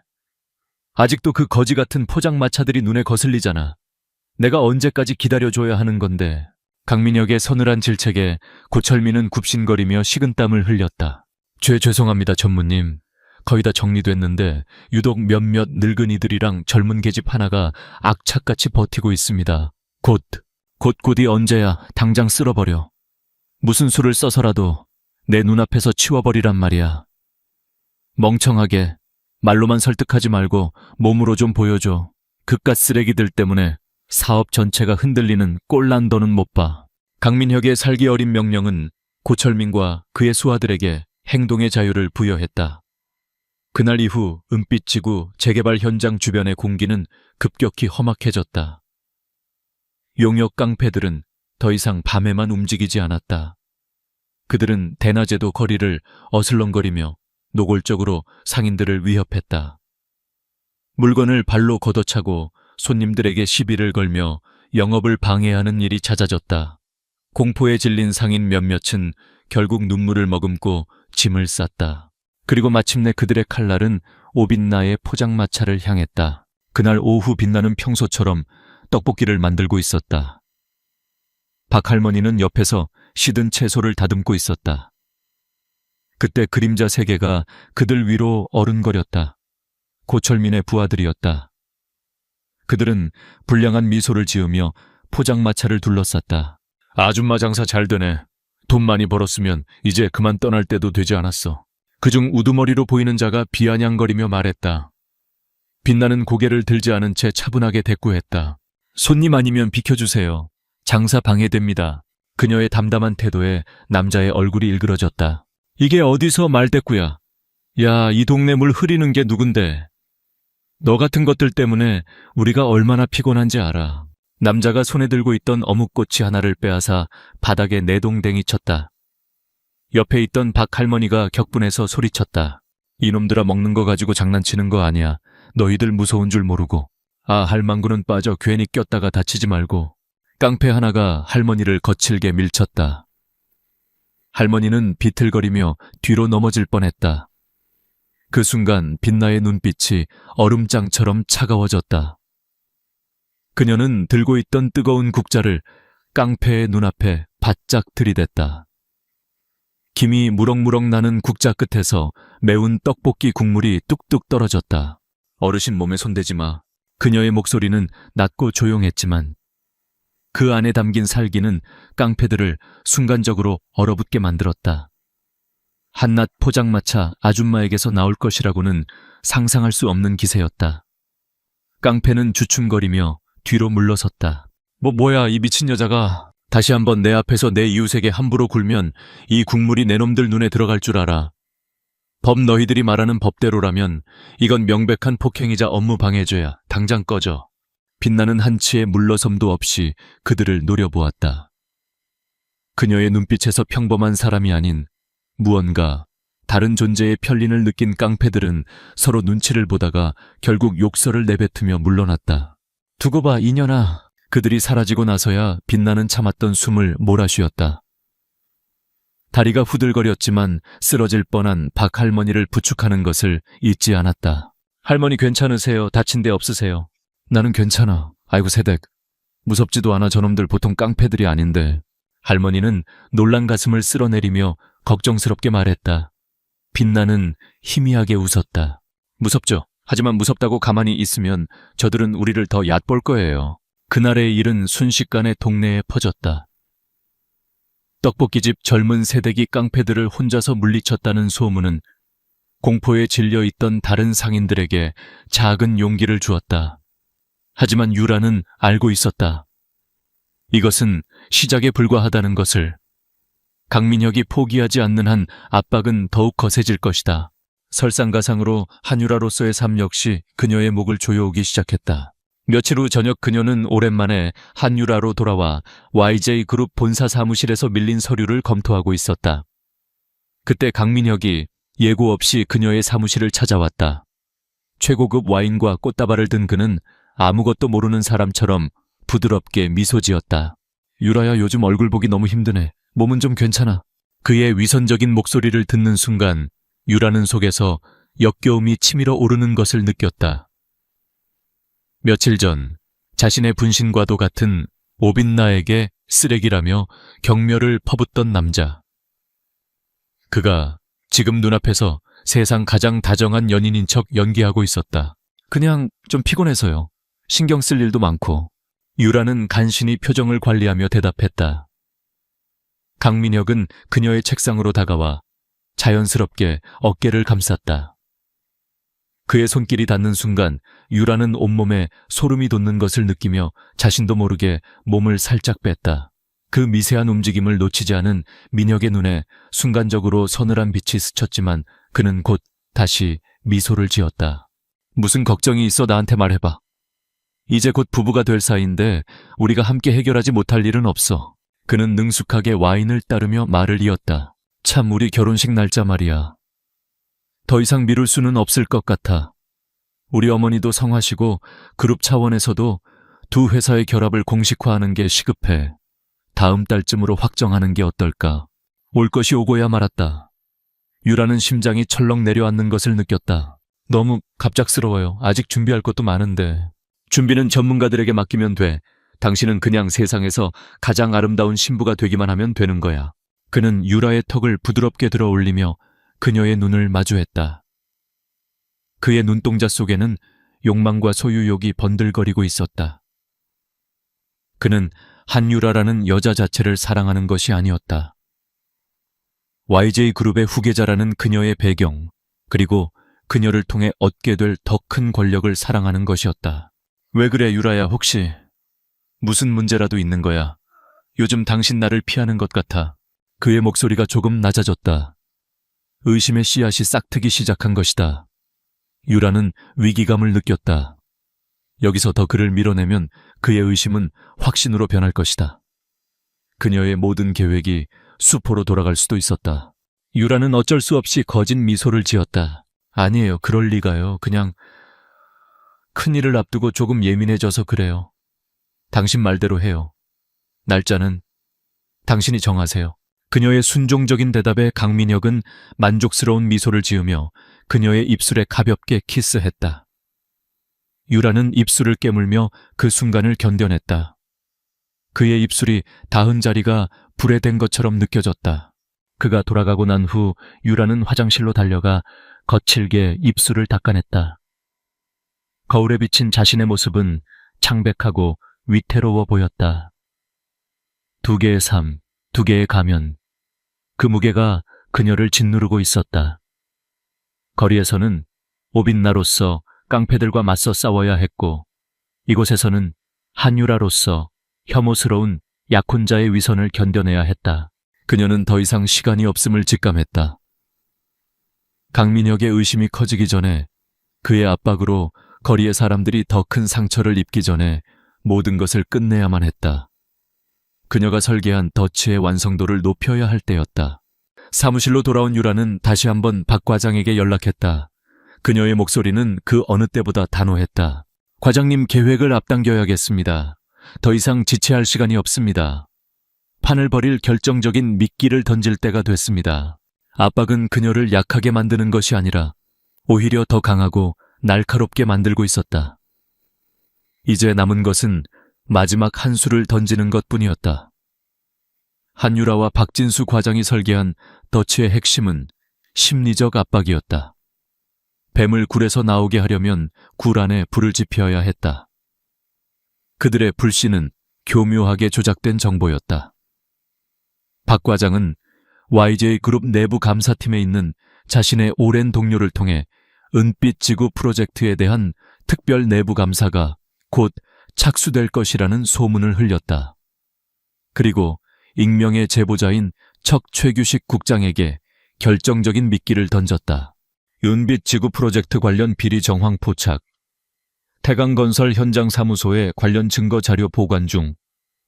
아직도 그 거지 같은 포장마차들이 눈에 거슬리잖아. 내가 언제까지 기다려줘야 하는 건데. 강민혁의 서늘한 질책에 고철민은 굽신거리며 식은땀을 흘렸다. 죄송합니다, 전무님. 거의 다 정리됐는데 유독 몇몇 늙은이들이랑 젊은 계집 하나가 악착같이 버티고 있습니다. 곧이 언제야. 당장 쓸어버려. 무슨 수를 써서라도 내 눈앞에서 치워버리란 말이야. 멍청하게 말로만 설득하지 말고 몸으로 좀 보여줘. 그깟 쓰레기들 때문에 사업 전체가 흔들리는 꼴난 더는 못 봐. 강민혁의 살기 어린 명령은 고철민과 그의 수하들에게 행동의 자유를 부여했다. 그날 이후 은빛지구 재개발 현장 주변의 공기는 급격히 험악해졌다. 용역 깡패들은 더 이상 밤에만 움직이지 않았다. 그들은 대낮에도 거리를 어슬렁거리며 노골적으로 상인들을 위협했다. 물건을 발로 걷어차고 손님들에게 시비를 걸며 영업을 방해하는 일이 잦아졌다. 공포에 질린 상인 몇몇은 결국 눈물을 머금고 짐을 쌌다. 그리고 마침내 그들의 칼날은 오빛나의 포장마차를 향했다. 그날 오후 빛나는 평소처럼 떡볶이를 만들고 있었다. 박 할머니는 옆에서 시든 채소를 다듬고 있었다. 그때 그림자 세 개가 그들 위로 어른거렸다. 고철민의 부하들이었다. 그들은 불량한 미소를 지으며 포장마차를 둘러쌌다. 아줌마 장사 잘 되네. 돈 많이 벌었으면 이제 그만 떠날 때도 되지 않았어. 그중 우두머리로 보이는 자가 비아냥거리며 말했다. 빛나는 고개를 들지 않은 채 차분하게 대꾸했다. 손님 아니면 비켜주세요. 장사 방해됩니다. 그녀의 담담한 태도에 남자의 얼굴이 일그러졌다. 이게 어디서 말대꾸야. 야, 이 동네 물 흐리는 게 누군데. 너 같은 것들 때문에 우리가 얼마나 피곤한지 알아. 남자가 손에 들고 있던 어묵꼬치 하나를 빼앗아 바닥에 내동댕이 쳤다. 옆에 있던 박 할머니가 격분해서 소리쳤다. 이놈들아, 먹는 거 가지고 장난치는 거 아니야. 너희들 무서운 줄 모르고. 아, 할망구는 빠져 괜히 꼈다가 다치지 말고. 깡패 하나가 할머니를 거칠게 밀쳤다. 할머니는 비틀거리며 뒤로 넘어질 뻔했다. 그 순간 빛나의 눈빛이 얼음장처럼 차가워졌다. 그녀는 들고 있던 뜨거운 국자를 깡패의 눈앞에 바짝 들이댔다. 김이 무럭무럭 나는 국자 끝에서 매운 떡볶이 국물이 뚝뚝 떨어졌다. 어르신 몸에 손대지 마. 그녀의 목소리는 낮고 조용했지만 그 안에 담긴 살기는 깡패들을 순간적으로 얼어붙게 만들었다. 한낱 포장마차 아줌마에게서 나올 것이라고는 상상할 수 없는 기세였다. 깡패는 주춤거리며 뒤로 물러섰다. 뭐야, 이 미친 여자가. 다시 한번 내 앞에서 내 이웃에게 함부로 굴면 이 국물이 내 놈들 눈에 들어갈 줄 알아. 법 너희들이 말하는 법대로라면 이건 명백한 폭행이자 업무 방해죄야. 당장 꺼져. 빛나는 한치의 물러섬도 없이 그들을 노려보았다. 그녀의 눈빛에서 평범한 사람이 아닌 무언가 다른 존재의 편린을 느낀 깡패들은 서로 눈치를 보다가 결국 욕설을 내뱉으며 물러났다. 두고 봐, 이년아. 그들이 사라지고 나서야 빛나는 참았던 숨을 몰아쉬었다. 다리가 후들거렸지만 쓰러질 뻔한 박 할머니를 부축하는 것을 잊지 않았다. 할머니 괜찮으세요? 다친 데 없으세요? 나는 괜찮아. 아이고 새댁. 무섭지도 않아. 저놈들 보통 깡패들이 아닌데. 할머니는 놀란 가슴을 쓸어내리며 걱정스럽게 말했다. 빛나는 희미하게 웃었다. 무섭죠. 하지만 무섭다고 가만히 있으면 저들은 우리를 더 얕볼 거예요. 그날의 일은 순식간에 동네에 퍼졌다. 떡볶이집 젊은 새댁이 깡패들을 혼자서 물리쳤다는 소문은 공포에 질려있던 다른 상인들에게 작은 용기를 주었다. 하지만 유라는 알고 있었다. 이것은 시작에 불과하다는 것을. 강민혁이 포기하지 않는 한 압박은 더욱 거세질 것이다. 설상가상으로 한유라로서의 삶 역시 그녀의 목을 조여오기 시작했다. 며칠 후 저녁 그녀는 오랜만에 한유라로 돌아와 YJ그룹 본사 사무실에서 밀린 서류를 검토하고 있었다. 그때 강민혁이 예고 없이 그녀의 사무실을 찾아왔다. 최고급 와인과 꽃다발을 든 그는 아무것도 모르는 사람처럼 부드럽게 미소 지었다. 유라야, 요즘 얼굴 보기 너무 힘드네. 몸은 좀 괜찮아. 그의 위선적인 목소리를 듣는 순간 유라는 속에서 역겨움이 치밀어 오르는 것을 느꼈다. 며칠 전 자신의 분신과도 같은 오빈나에게 쓰레기라며 경멸을 퍼붓던 남자. 그가 지금 눈앞에서 세상 가장 다정한 연인인 척 연기하고 있었다. 그냥 좀 피곤해서요. 신경 쓸 일도 많고. 유라는 간신히 표정을 관리하며 대답했다. 강민혁은 그녀의 책상으로 다가와 자연스럽게 어깨를 감쌌다. 그의 손길이 닿는 순간 유라는 온몸에 소름이 돋는 것을 느끼며 자신도 모르게 몸을 살짝 뺐다. 그 미세한 움직임을 놓치지 않은 민혁의 눈에 순간적으로 서늘한 빛이 스쳤지만 그는 곧 다시 미소를 지었다. 무슨 걱정이 있어 나한테 말해봐. 이제 곧 부부가 될 사이인데 우리가 함께 해결하지 못할 일은 없어. 그는 능숙하게 와인을 따르며 말을 이었다. 참, 우리 결혼식 날짜 말이야. 더 이상 미룰 수는 없을 것 같아. 우리 어머니도 성하시고 그룹 차원에서도 두 회사의 결합을 공식화하는 게 시급해. 다음 달쯤으로 확정하는 게 어떨까. 올 것이 오고야 말았다. 유라는 심장이 철렁 내려앉는 것을 느꼈다. 너무 갑작스러워요. 아직 준비할 것도 많은데. 준비는 전문가들에게 맡기면 돼. 당신은 그냥 세상에서 가장 아름다운 신부가 되기만 하면 되는 거야. 그는 유라의 턱을 부드럽게 들어 올리며 그녀의 눈을 마주했다. 그의 눈동자 속에는 욕망과 소유욕이 번들거리고 있었다. 그는 한유라라는 여자 자체를 사랑하는 것이 아니었다. YJ그룹의 후계자라는 그녀의 배경, 그리고 그녀를 통해 얻게 될 더 큰 권력을 사랑하는 것이었다. 왜 그래, 유라야? 혹시 무슨 문제라도 있는 거야? 요즘 당신 나를 피하는 것 같아. 그의 목소리가 조금 낮아졌다. 의심의 씨앗이 싹트기 시작한 것이다. 유라는 위기감을 느꼈다. 여기서 더 그를 밀어내면 그의 의심은 확신으로 변할 것이다. 그녀의 모든 계획이 수포로 돌아갈 수도 있었다. 유라는 어쩔 수 없이 거진 미소를 지었다. 아니에요, 그럴 리가요. 그냥 큰일을 앞두고 조금 예민해져서 그래요. 당신 말대로 해요. 날짜는 당신이 정하세요. 그녀의 순종적인 대답에 강민혁은 만족스러운 미소를 지으며 그녀의 입술에 가볍게 키스했다. 유라는 입술을 깨물며 그 순간을 견뎌냈다. 그의 입술이 닿은 자리가 불에 댄 것처럼 느껴졌다. 그가 돌아가고 난 후 유라는 화장실로 달려가 거칠게 입술을 닦아냈다. 거울에 비친 자신의 모습은 창백하고 위태로워 보였다. 두 개의 삶, 두 개의 가면, 그 무게가 그녀를 짓누르고 있었다. 거리에서는 오빈나로서 깡패들과 맞서 싸워야 했고, 이곳에서는 한유라로서 혐오스러운 약혼자의 위선을 견뎌내야 했다. 그녀는 더 이상 시간이 없음을 직감했다. 강민혁의 의심이 커지기 전에, 그의 압박으로 거리의 사람들이 더 큰 상처를 입기 전에 모든 것을 끝내야만 했다. 그녀가 설계한 더치의 완성도를 높여야 할 때였다. 사무실로 돌아온 유라는 다시 한번 박 과장에게 연락했다. 그녀의 목소리는 그 어느 때보다 단호했다. 과장님, 계획을 앞당겨야겠습니다. 더 이상 지체할 시간이 없습니다. 판을 벌일 결정적인 미끼를 던질 때가 됐습니다. 압박은 그녀를 약하게 만드는 것이 아니라 오히려 더 강하고 날카롭게 만들고 있었다. 이제 남은 것은 마지막 한 수를 던지는 것뿐이었다. 한유라와 박진수 과장이 설계한 더치의 핵심은 심리적 압박이었다. 뱀을 굴에서 나오게 하려면 굴 안에 불을 지펴야 했다. 그들의 불씨는 교묘하게 조작된 정보였다. 박 과장은 YJ그룹 내부 감사팀에 있는 자신의 오랜 동료를 통해 은빛 지구 프로젝트에 대한 특별 내부 감사가 곧 착수될 것이라는 소문을 흘렸다. 그리고 익명의 제보자인 척 최규식 국장에게 결정적인 미끼를 던졌다. 은빛 지구 프로젝트 관련 비리 정황 포착, 태강건설 현장 사무소에 관련 증거 자료 보관 중,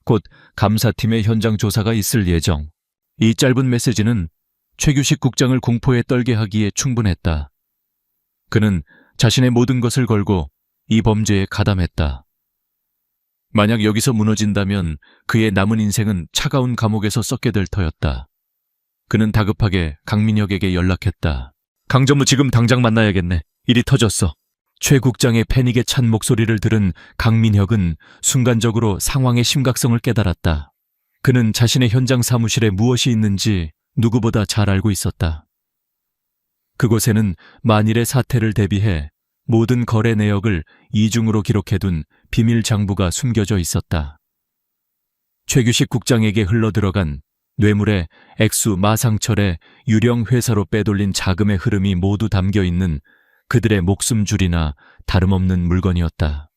곧 감사팀의 현장 조사가 있을 예정. 이 짧은 메시지는 최규식 국장을 공포에 떨게 하기에 충분했다. 그는 자신의 모든 것을 걸고 이 범죄에 가담했다. 만약 여기서 무너진다면 그의 남은 인생은 차가운 감옥에서 썩게 될 터였다. 그는 다급하게 강민혁에게 연락했다. 강전무 지금 당장 만나야겠네. 일이 터졌어. 최 국장의 패닉에 찬 목소리를 들은 강민혁은 순간적으로 상황의 심각성을 깨달았다. 그는 자신의 현장 사무실에 무엇이 있는지 누구보다 잘 알고 있었다. 그곳에는 만일의 사태를 대비해 모든 거래 내역을 이중으로 기록해둔 비밀 장부가 숨겨져 있었다. 최규식 국장에게 흘러들어간 뇌물의 액수 마상철의 유령 회사로 빼돌린 자금의 흐름이 모두 담겨있는 그들의 목숨줄이나 다름없는 물건이었다.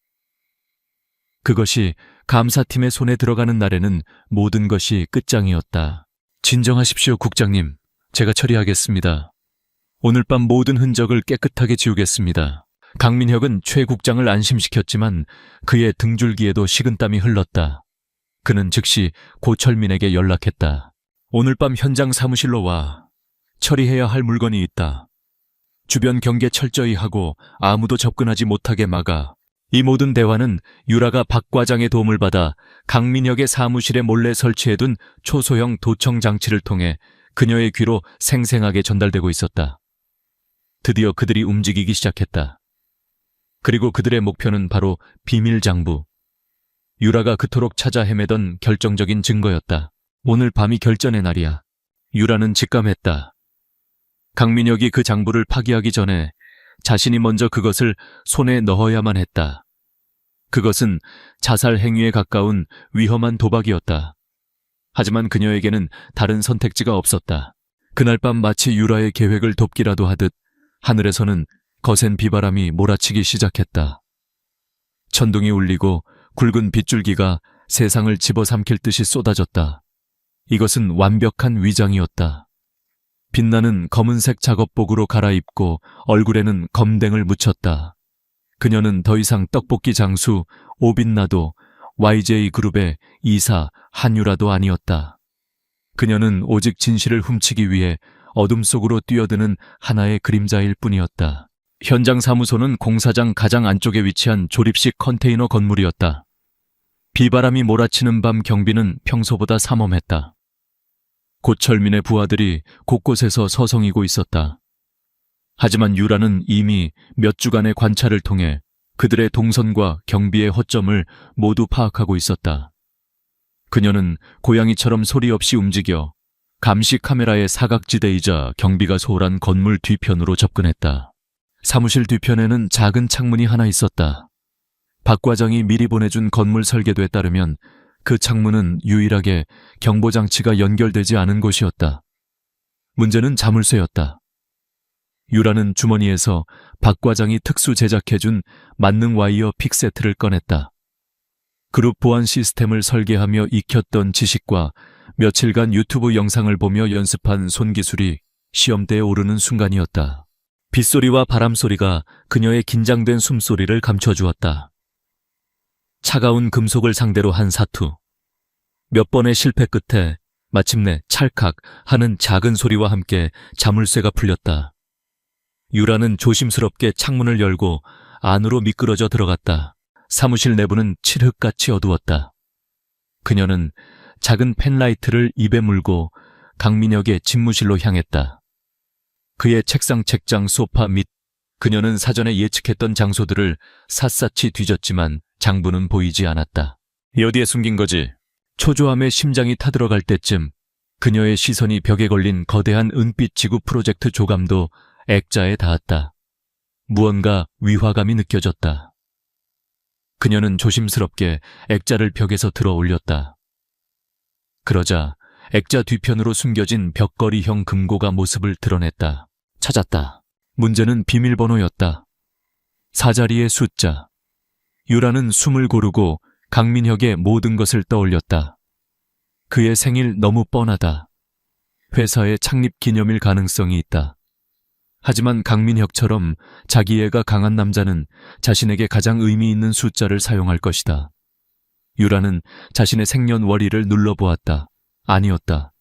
그것이 감사팀의 손에 들어가는 날에는 모든 것이 끝장이었다. 진정하십시오, 국장님. 제가 처리하겠습니다. 오늘 밤 모든 흔적을 깨끗하게 지우겠습니다. 강민혁은 최 국장을 안심시켰지만 그의 등줄기에도 식은땀이 흘렀다. 그는 즉시 고철민에게 연락했다. 오늘 밤 현장 사무실로 와. 처리해야 할 물건이 있다. 주변 경계 철저히 하고 아무도 접근하지 못하게 막아. 이 모든 대화는 유라가 박 과장의 도움을 받아 강민혁의 사무실에 몰래 설치해둔 초소형 도청 장치를 통해 그녀의 귀로 생생하게 전달되고 있었다. 드디어 그들이 움직이기 시작했다. 그리고 그들의 목표는 바로 비밀 장부. 유라가 그토록 찾아 헤매던 결정적인 증거였다. 오늘 밤이 결전의 날이야. 유라는 직감했다. 강민혁이 그 장부를 파기하기 전에 자신이 먼저 그것을 손에 넣어야만 했다. 그것은 자살 행위에 가까운 위험한 도박이었다. 하지만 그녀에게는 다른 선택지가 없었다. 그날 밤 마치 유라의 계획을 돕기라도 하듯 하늘에서는 거센 비바람이 몰아치기 시작했다. 천둥이 울리고 굵은 빗줄기가 세상을 집어삼킬 듯이 쏟아졌다. 이것은 완벽한 위장이었다. 빛나는 검은색 작업복으로 갈아입고 얼굴에는 검댕을 묻혔다. 그녀는 더 이상 떡볶이 장수 오빈나도 YJ그룹의 이사 한유라도 아니었다. 그녀는 오직 진실을 훔치기 위해 어둠 속으로 뛰어드는 하나의 그림자일 뿐이었다. 현장 사무소는 공사장 가장 안쪽에 위치한 조립식 컨테이너 건물이었다. 비바람이 몰아치는 밤 경비는 평소보다 삼엄했다. 고철민의 부하들이 곳곳에서 서성이고 있었다. 하지만 유라는 이미 몇 주간의 관찰을 통해 그들의 동선과 경비의 허점을 모두 파악하고 있었다. 그녀는 고양이처럼 소리 없이 움직여 감시 카메라의 사각지대이자 경비가 소홀한 건물 뒤편으로 접근했다. 사무실 뒤편에는 작은 창문이 하나 있었다. 박 과장이 미리 보내준 건물 설계도에 따르면 그 창문은 유일하게 경보장치가 연결되지 않은 곳이었다. 문제는 자물쇠였다. 유라는 주머니에서 박 과장이 특수 제작해준 만능 와이어 픽 세트를 꺼냈다. 그룹 보안 시스템을 설계하며 익혔던 지식과 며칠간 유튜브 영상을 보며 연습한 손기술이 시험대에 오르는 순간이었다. 빗소리와 바람소리가 그녀의 긴장된 숨소리를 감춰주었다. 차가운 금속을 상대로 한 사투. 몇 번의 실패 끝에 마침내 찰칵 하는 작은 소리와 함께 자물쇠가 풀렸다. 유라는 조심스럽게 창문을 열고 안으로 미끄러져 들어갔다. 사무실 내부는 칠흑같이 어두웠다. 그녀는 작은 펜라이트를 입에 물고 강민혁의 집무실로 향했다. 그의 책장, 소파 및 그녀는 사전에 예측했던 장소들을 샅샅이 뒤졌지만 장부는 보이지 않았다. 어디에 숨긴 거지? 초조함에 심장이 타들어갈 때쯤 그녀의 시선이 벽에 걸린 거대한 은빛 지구 프로젝트 조감도 액자에 닿았다. 무언가 위화감이 느껴졌다. 그녀는 조심스럽게 액자를 벽에서 들어 올렸다. 그러자 액자 뒤편으로 숨겨진 벽걸이형 금고가 모습을 드러냈다. 찾았다. 문제는 비밀번호였다. 4자리의 숫자. 유라는 숨을 고르고 강민혁의 모든 것을 떠올렸다. 그의 생일 너무 뻔하다. 회사의 창립 기념일 가능성이 있다. 하지만 강민혁처럼 자기애가 강한 남자는 자신에게 가장 의미 있는 숫자를 사용할 것이다. 유라는 자신의 생년월일을 눌러보았다. 아니었다.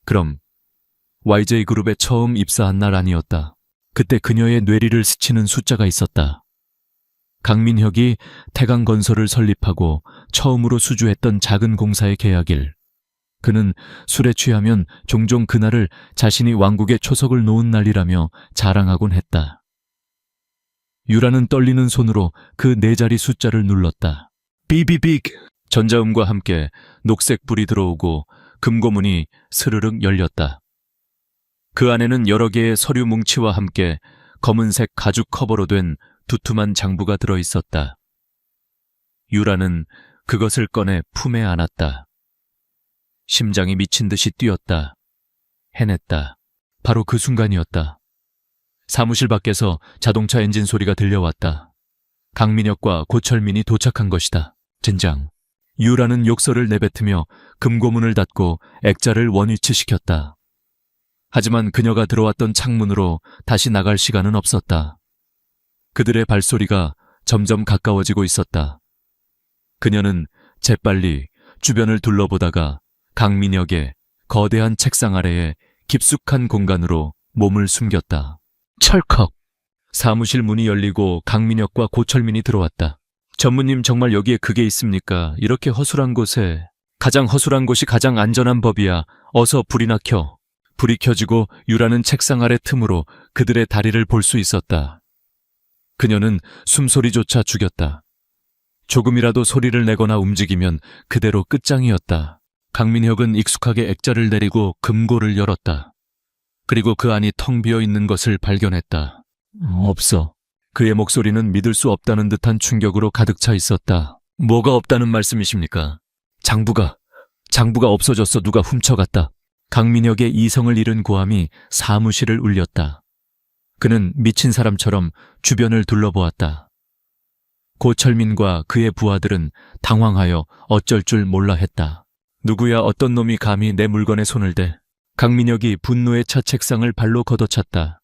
그럼 YJ그룹에 처음 입사한 날 아니었다. 그때 그녀의 뇌리를 스치는 숫자가 있었다. 강민혁이 태강건설을 설립하고 처음으로 수주했던 작은 공사의 계약일. 그는 술에 취하면 종종 그날을 자신이 왕국의 초석을 놓은 날이라며 자랑하곤 했다. 유라는 떨리는 손으로 그 네 자리 숫자를 눌렀다. 비비빅! 전자음과 함께 녹색 불이 들어오고 금고문이 스르륵 열렸다. 그 안에는 여러 개의 서류 뭉치와 함께 검은색 가죽 커버로 된 두툼한 장부가 들어있었다. 유라는 그것을 꺼내 품에 안았다. 심장이 미친 듯이 뛰었다. 해냈다. 바로 그 순간이었다. 사무실 밖에서 자동차 엔진 소리가 들려왔다. 강민혁과 고철민이 도착한 것이다. 젠장. 유라는 욕설을 내뱉으며 금고문을 닫고 액자를 원위치시켰다. 하지만 그녀가 들어왔던 창문으로 다시 나갈 시간은 없었다. 그들의 발소리가 점점 가까워지고 있었다. 그녀는 재빨리 주변을 둘러보다가 강민혁의 거대한 책상 아래에 깊숙한 공간으로 몸을 숨겼다. 철컥! 사무실 문이 열리고 강민혁과 고철민이 들어왔다. 전무님, 정말 여기에 그게 있습니까? 이렇게 허술한 곳에. 가장 허술한 곳이 가장 안전한 법이야. 어서 불이나 켜. 불이 켜지고 유라는 책상 아래 틈으로 그들의 다리를 볼 수 있었다. 그녀는 숨소리조차 죽였다. 조금이라도 소리를 내거나 움직이면 그대로 끝장이었다. 강민혁은 익숙하게 액자를 내리고 금고를 열었다. 그리고 그 안이 텅 비어 있는 것을 발견했다. 없어. 그의 목소리는 믿을 수 없다는 듯한 충격으로 가득 차 있었다. 뭐가 없다는 말씀이십니까? 장부가 없어졌어. 누가 훔쳐갔다. 강민혁의 이성을 잃은 고함이 사무실을 울렸다. 그는 미친 사람처럼 주변을 둘러보았다. 고철민과 그의 부하들은 당황하여 어쩔 줄 몰라 했다. 누구야, 어떤 놈이 감히 내 물건에 손을 대. 강민혁이 분노에 차 책상을 발로 걷어찼다.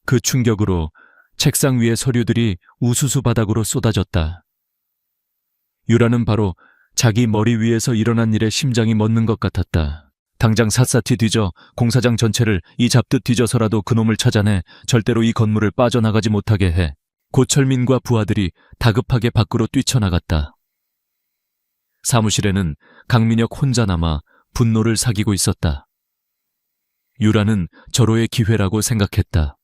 그 충격으로 책상 위의 서류들이 우수수 바닥으로 쏟아졌다. 유라는 바로 자기 머리 위에서 일어난 일에 심장이 멎는 것 같았다. 당장 샅샅이 뒤져 공사장 전체를 이 잡듯 뒤져서라도 그놈을 찾아내 절대로 이 건물을 빠져나가지 못하게 해. 고철민과 부하들이 다급하게 밖으로 뛰쳐나갔다. 사무실에는 강민혁 혼자 남아 분노를 사귀고 있었다. 유라는 절호의 기회라고 생각했다.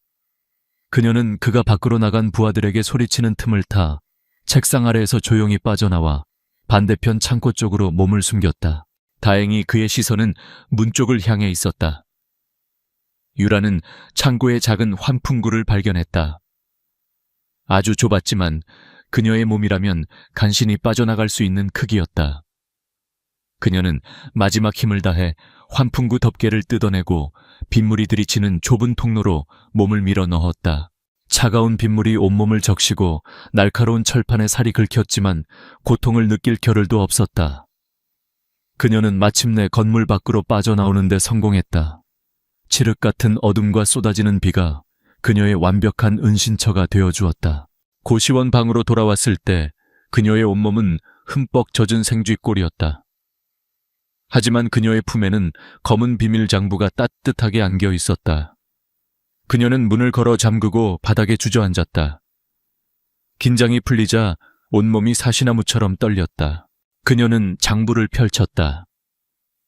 그녀는 그가 밖으로 나간 부하들에게 소리치는 틈을 타 책상 아래에서 조용히 빠져나와 반대편 창고 쪽으로 몸을 숨겼다. 다행히 그의 시선은 문 쪽을 향해 있었다. 유라는 창고의 작은 환풍구를 발견했다. 아주 좁았지만 그녀의 몸이라면 간신히 빠져나갈 수 있는 크기였다. 그녀는 마지막 힘을 다해 환풍구 덮개를 뜯어내고 빗물이 들이치는 좁은 통로로 몸을 밀어 넣었다. 차가운 빗물이 온몸을 적시고 날카로운 철판에 살이 긁혔지만 고통을 느낄 겨를도 없었다. 그녀는 마침내 건물 밖으로 빠져나오는 데 성공했다. 칠흑 같은 어둠과 쏟아지는 비가 그녀의 완벽한 은신처가 되어주었다. 고시원 방으로 돌아왔을 때 그녀의 온몸은 흠뻑 젖은 생쥐꼴이었다. 하지만 그녀의 품에는 검은 비밀 장부가 따뜻하게 안겨 있었다. 그녀는 문을 걸어 잠그고 바닥에 주저앉았다. 긴장이 풀리자 온몸이 사시나무처럼 떨렸다. 그녀는 장부를 펼쳤다.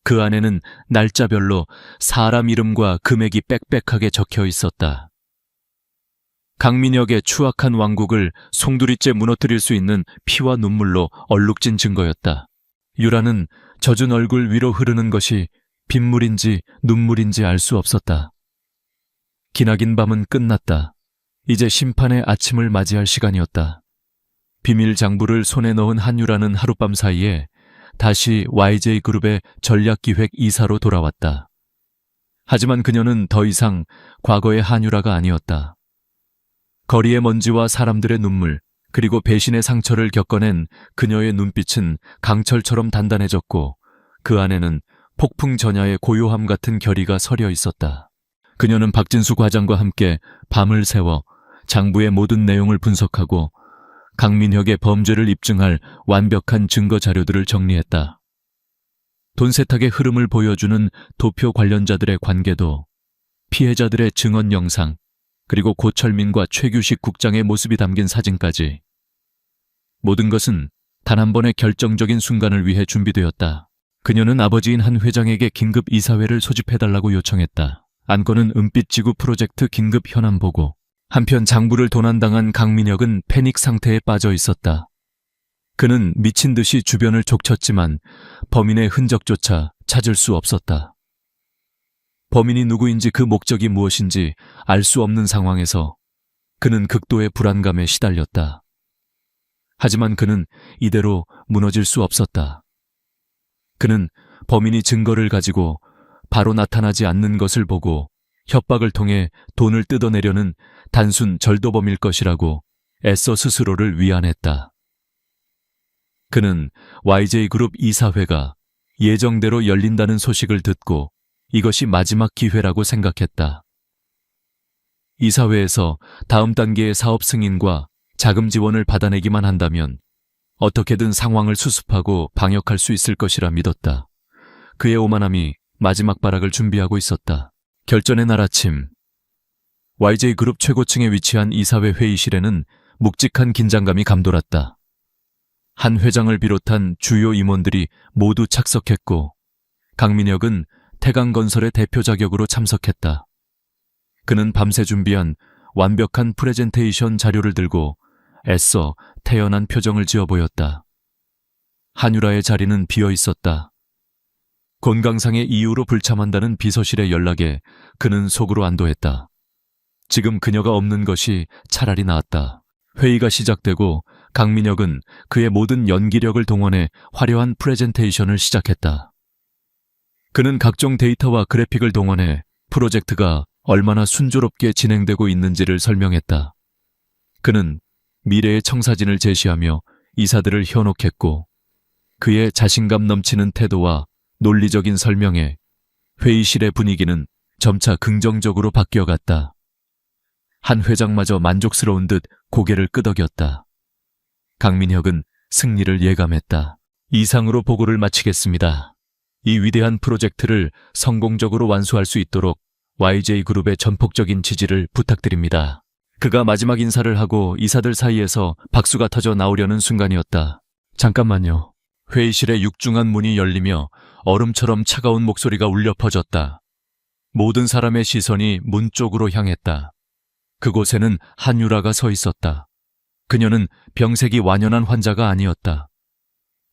그 안에는 날짜별로 사람 이름과 금액이 빽빽하게 적혀 있었다. 강민혁의 추악한 왕국을 송두리째 무너뜨릴 수 있는 피와 눈물로 얼룩진 증거였다. 유라는 젖은 얼굴 위로 흐르는 것이 빗물인지 눈물인지 알 수 없었다. 기나긴 밤은 끝났다. 이제 심판의 아침을 맞이할 시간이었다. 비밀 장부를 손에 넣은 한유라는 하룻밤 사이에 다시 YJ그룹의 전략기획 이사로 돌아왔다. 하지만 그녀는 더 이상 과거의 한유라가 아니었다. 거리의 먼지와 사람들의 눈물, 그리고 배신의 상처를 겪어낸 그녀의 눈빛은 강철처럼 단단해졌고 그 안에는 폭풍 전야의 고요함 같은 결의가 서려 있었다. 그녀는 박진수 과장과 함께 밤을 새워 장부의 모든 내용을 분석하고 강민혁의 범죄를 입증할 완벽한 증거 자료들을 정리했다. 돈 세탁의 흐름을 보여주는 도표 관련자들의 관계도, 피해자들의 증언 영상, 그리고 고철민과 최규식 국장의 모습이 담긴 사진까지. 모든 것은 단 한 번의 결정적인 순간을 위해 준비되었다. 그녀는 아버지인 한 회장에게 긴급 이사회를 소집해달라고 요청했다. 안건은 은빛지구 프로젝트 긴급 현안 보고. 한편 장부를 도난당한 강민혁은 패닉 상태에 빠져 있었다. 그는 미친 듯이 주변을 족쳤지만 범인의 흔적조차 찾을 수 없었다. 범인이 누구인지 그 목적이 무엇인지 알 수 없는 상황에서 그는 극도의 불안감에 시달렸다. 하지만 그는 이대로 무너질 수 없었다. 그는 범인이 증거를 가지고 바로 나타나지 않는 것을 보고 협박을 통해 돈을 뜯어내려는 단순 절도범일 것이라고 애써 스스로를 위안했다. 그는 YJ그룹 이사회가 예정대로 열린다는 소식을 듣고 이것이 마지막 기회라고 생각했다. 이사회에서 다음 단계의 사업 승인과 자금 지원을 받아내기만 한다면 어떻게든 상황을 수습하고 방역할 수 있을 것이라 믿었다. 그의 오만함이 마지막 발악을 준비하고 있었다. 결전의 날 아침, YJ그룹 최고층에 위치한 이사회 회의실에는 묵직한 긴장감이 감돌았다. 한 회장을 비롯한 주요 임원들이 모두 착석했고 강민혁은 태강건설의 대표 자격으로 참석했다. 그는 밤새 준비한 완벽한 프레젠테이션 자료를 들고 애써 태연한 표정을 지어 보였다. 한유라의 자리는 비어 있었다. 건강상의 이유로 불참한다는 비서실의 연락에 그는 속으로 안도했다. 지금 그녀가 없는 것이 차라리 나았다. 회의가 시작되고 강민혁은 그의 모든 연기력을 동원해 화려한 프레젠테이션을 시작했다. 그는 각종 데이터와 그래픽을 동원해 프로젝트가 얼마나 순조롭게 진행되고 있는지를 설명했다. 그는 미래의 청사진을 제시하며 이사들을 현혹했고 그의 자신감 넘치는 태도와 논리적인 설명에 회의실의 분위기는 점차 긍정적으로 바뀌어갔다. 한 회장마저 만족스러운 듯 고개를 끄덕였다. 강민혁은 승리를 예감했다. 이상으로 보고를 마치겠습니다. 이 위대한 프로젝트를 성공적으로 완수할 수 있도록 YJ그룹의 전폭적인 지지를 부탁드립니다. 그가 마지막 인사를 하고 이사들 사이에서 박수가 터져 나오려는 순간이었다. 잠깐만요. 회의실의 육중한 문이 열리며 얼음처럼 차가운 목소리가 울려 퍼졌다. 모든 사람의 시선이 문 쪽으로 향했다. 그곳에는 한유라가 서 있었다. 그녀는 병색이 완연한 환자가 아니었다.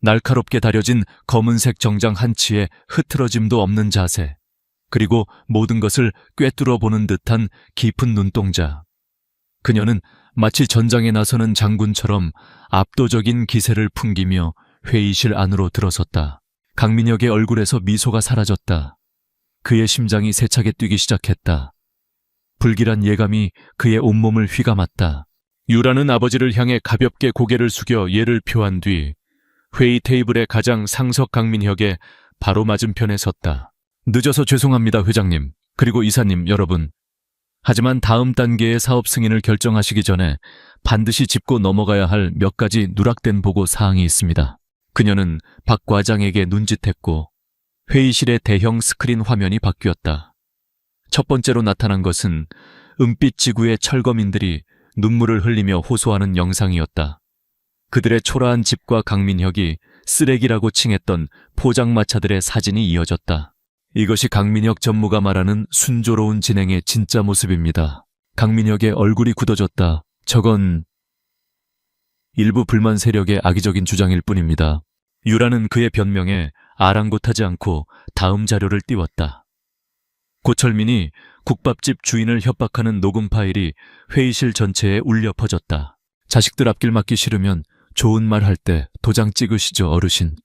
날카롭게 다려진 검은색 정장 한치에 흐트러짐도 없는 자세, 그리고 모든 것을 꿰뚫어 보는 듯한 깊은 눈동자. 그녀는 마치 전장에 나서는 장군처럼 압도적인 기세를 풍기며 회의실 안으로 들어섰다. 강민혁의 얼굴에서 미소가 사라졌다. 그의 심장이 세차게 뛰기 시작했다. 불길한 예감이 그의 온몸을 휘감았다. 유라는 아버지를 향해 가볍게 고개를 숙여 예를 표한 뒤 회의 테이블의 가장 상석 강민혁의 바로 맞은편에 섰다. 늦어서 죄송합니다, 회장님. 그리고 이사님 여러분. 하지만 다음 단계의 사업 승인을 결정하시기 전에 반드시 짚고 넘어가야 할 몇 가지 누락된 보고 사항이 있습니다. 그녀는 박 과장에게 눈짓했고 회의실의 대형 스크린 화면이 바뀌었다. 첫 번째로 나타난 것은 은빛 지구의 철거민들이 눈물을 흘리며 호소하는 영상이었다. 그들의 초라한 집과 강민혁이 쓰레기라고 칭했던 포장마차들의 사진이 이어졌다. 이것이 강민혁 전무가 말하는 순조로운 진행의 진짜 모습입니다. 강민혁의 얼굴이 굳어졌다. 저건 일부 불만 세력의 악의적인 주장일 뿐입니다. 유라는 그의 변명에 아랑곳하지 않고 다음 자료를 띄웠다. 고철민이 국밥집 주인을 협박하는 녹음 파일이 회의실 전체에 울려 퍼졌다. 자식들 앞길 맞기 싫으면 좋은 말 할 때 도장 찍으시죠, 어르신.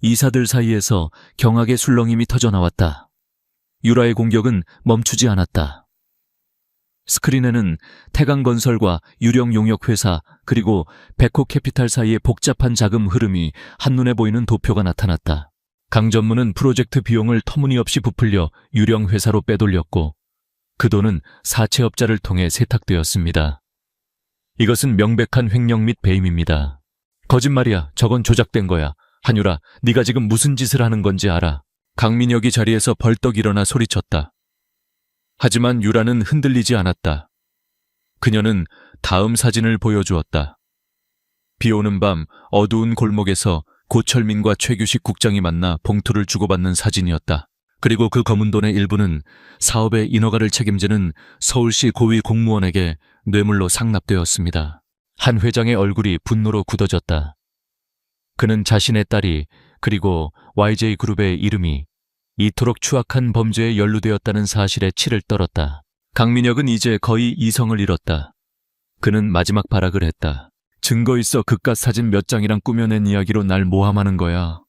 이사들 사이에서 경악의 술렁임이 터져나왔다. 유라의 공격은 멈추지 않았다. 스크린에는 태강건설과 유령용역회사 그리고 백호캐피탈 사이의 복잡한 자금 흐름이 한눈에 보이는 도표가 나타났다. 강전무는 프로젝트 비용을 터무니없이 부풀려 유령 회사로 빼돌렸고 그 돈은 사채업자를 통해 세탁되었습니다. 이것은 명백한 횡령 및 배임입니다. 거짓말이야. 저건 조작된 거야. 한유라, 네가 지금 무슨 짓을 하는 건지 알아. 강민혁이 자리에서 벌떡 일어나 소리쳤다. 하지만 유라는 흔들리지 않았다. 그녀는 다음 사진을 보여주었다. 비오는 밤 어두운 골목에서 고철민과 최규식 국장이 만나 봉투를 주고받는 사진이었다. 그리고 그 검은 돈의 일부는 사업의 인허가를 책임지는 서울시 고위 공무원에게 뇌물로 상납되었습니다. 한 회장의 얼굴이 분노로 굳어졌다. 그는 자신의 딸이 그리고 YJ그룹의 이름이 이토록 추악한 범죄에 연루되었다는 사실에 치를 떨었다. 강민혁은 이제 거의 이성을 잃었다. 그는 마지막 발악을 했다. 증거 있어 그깟 사진 몇 장이랑 꾸며낸 이야기로 날 모함하는 거야.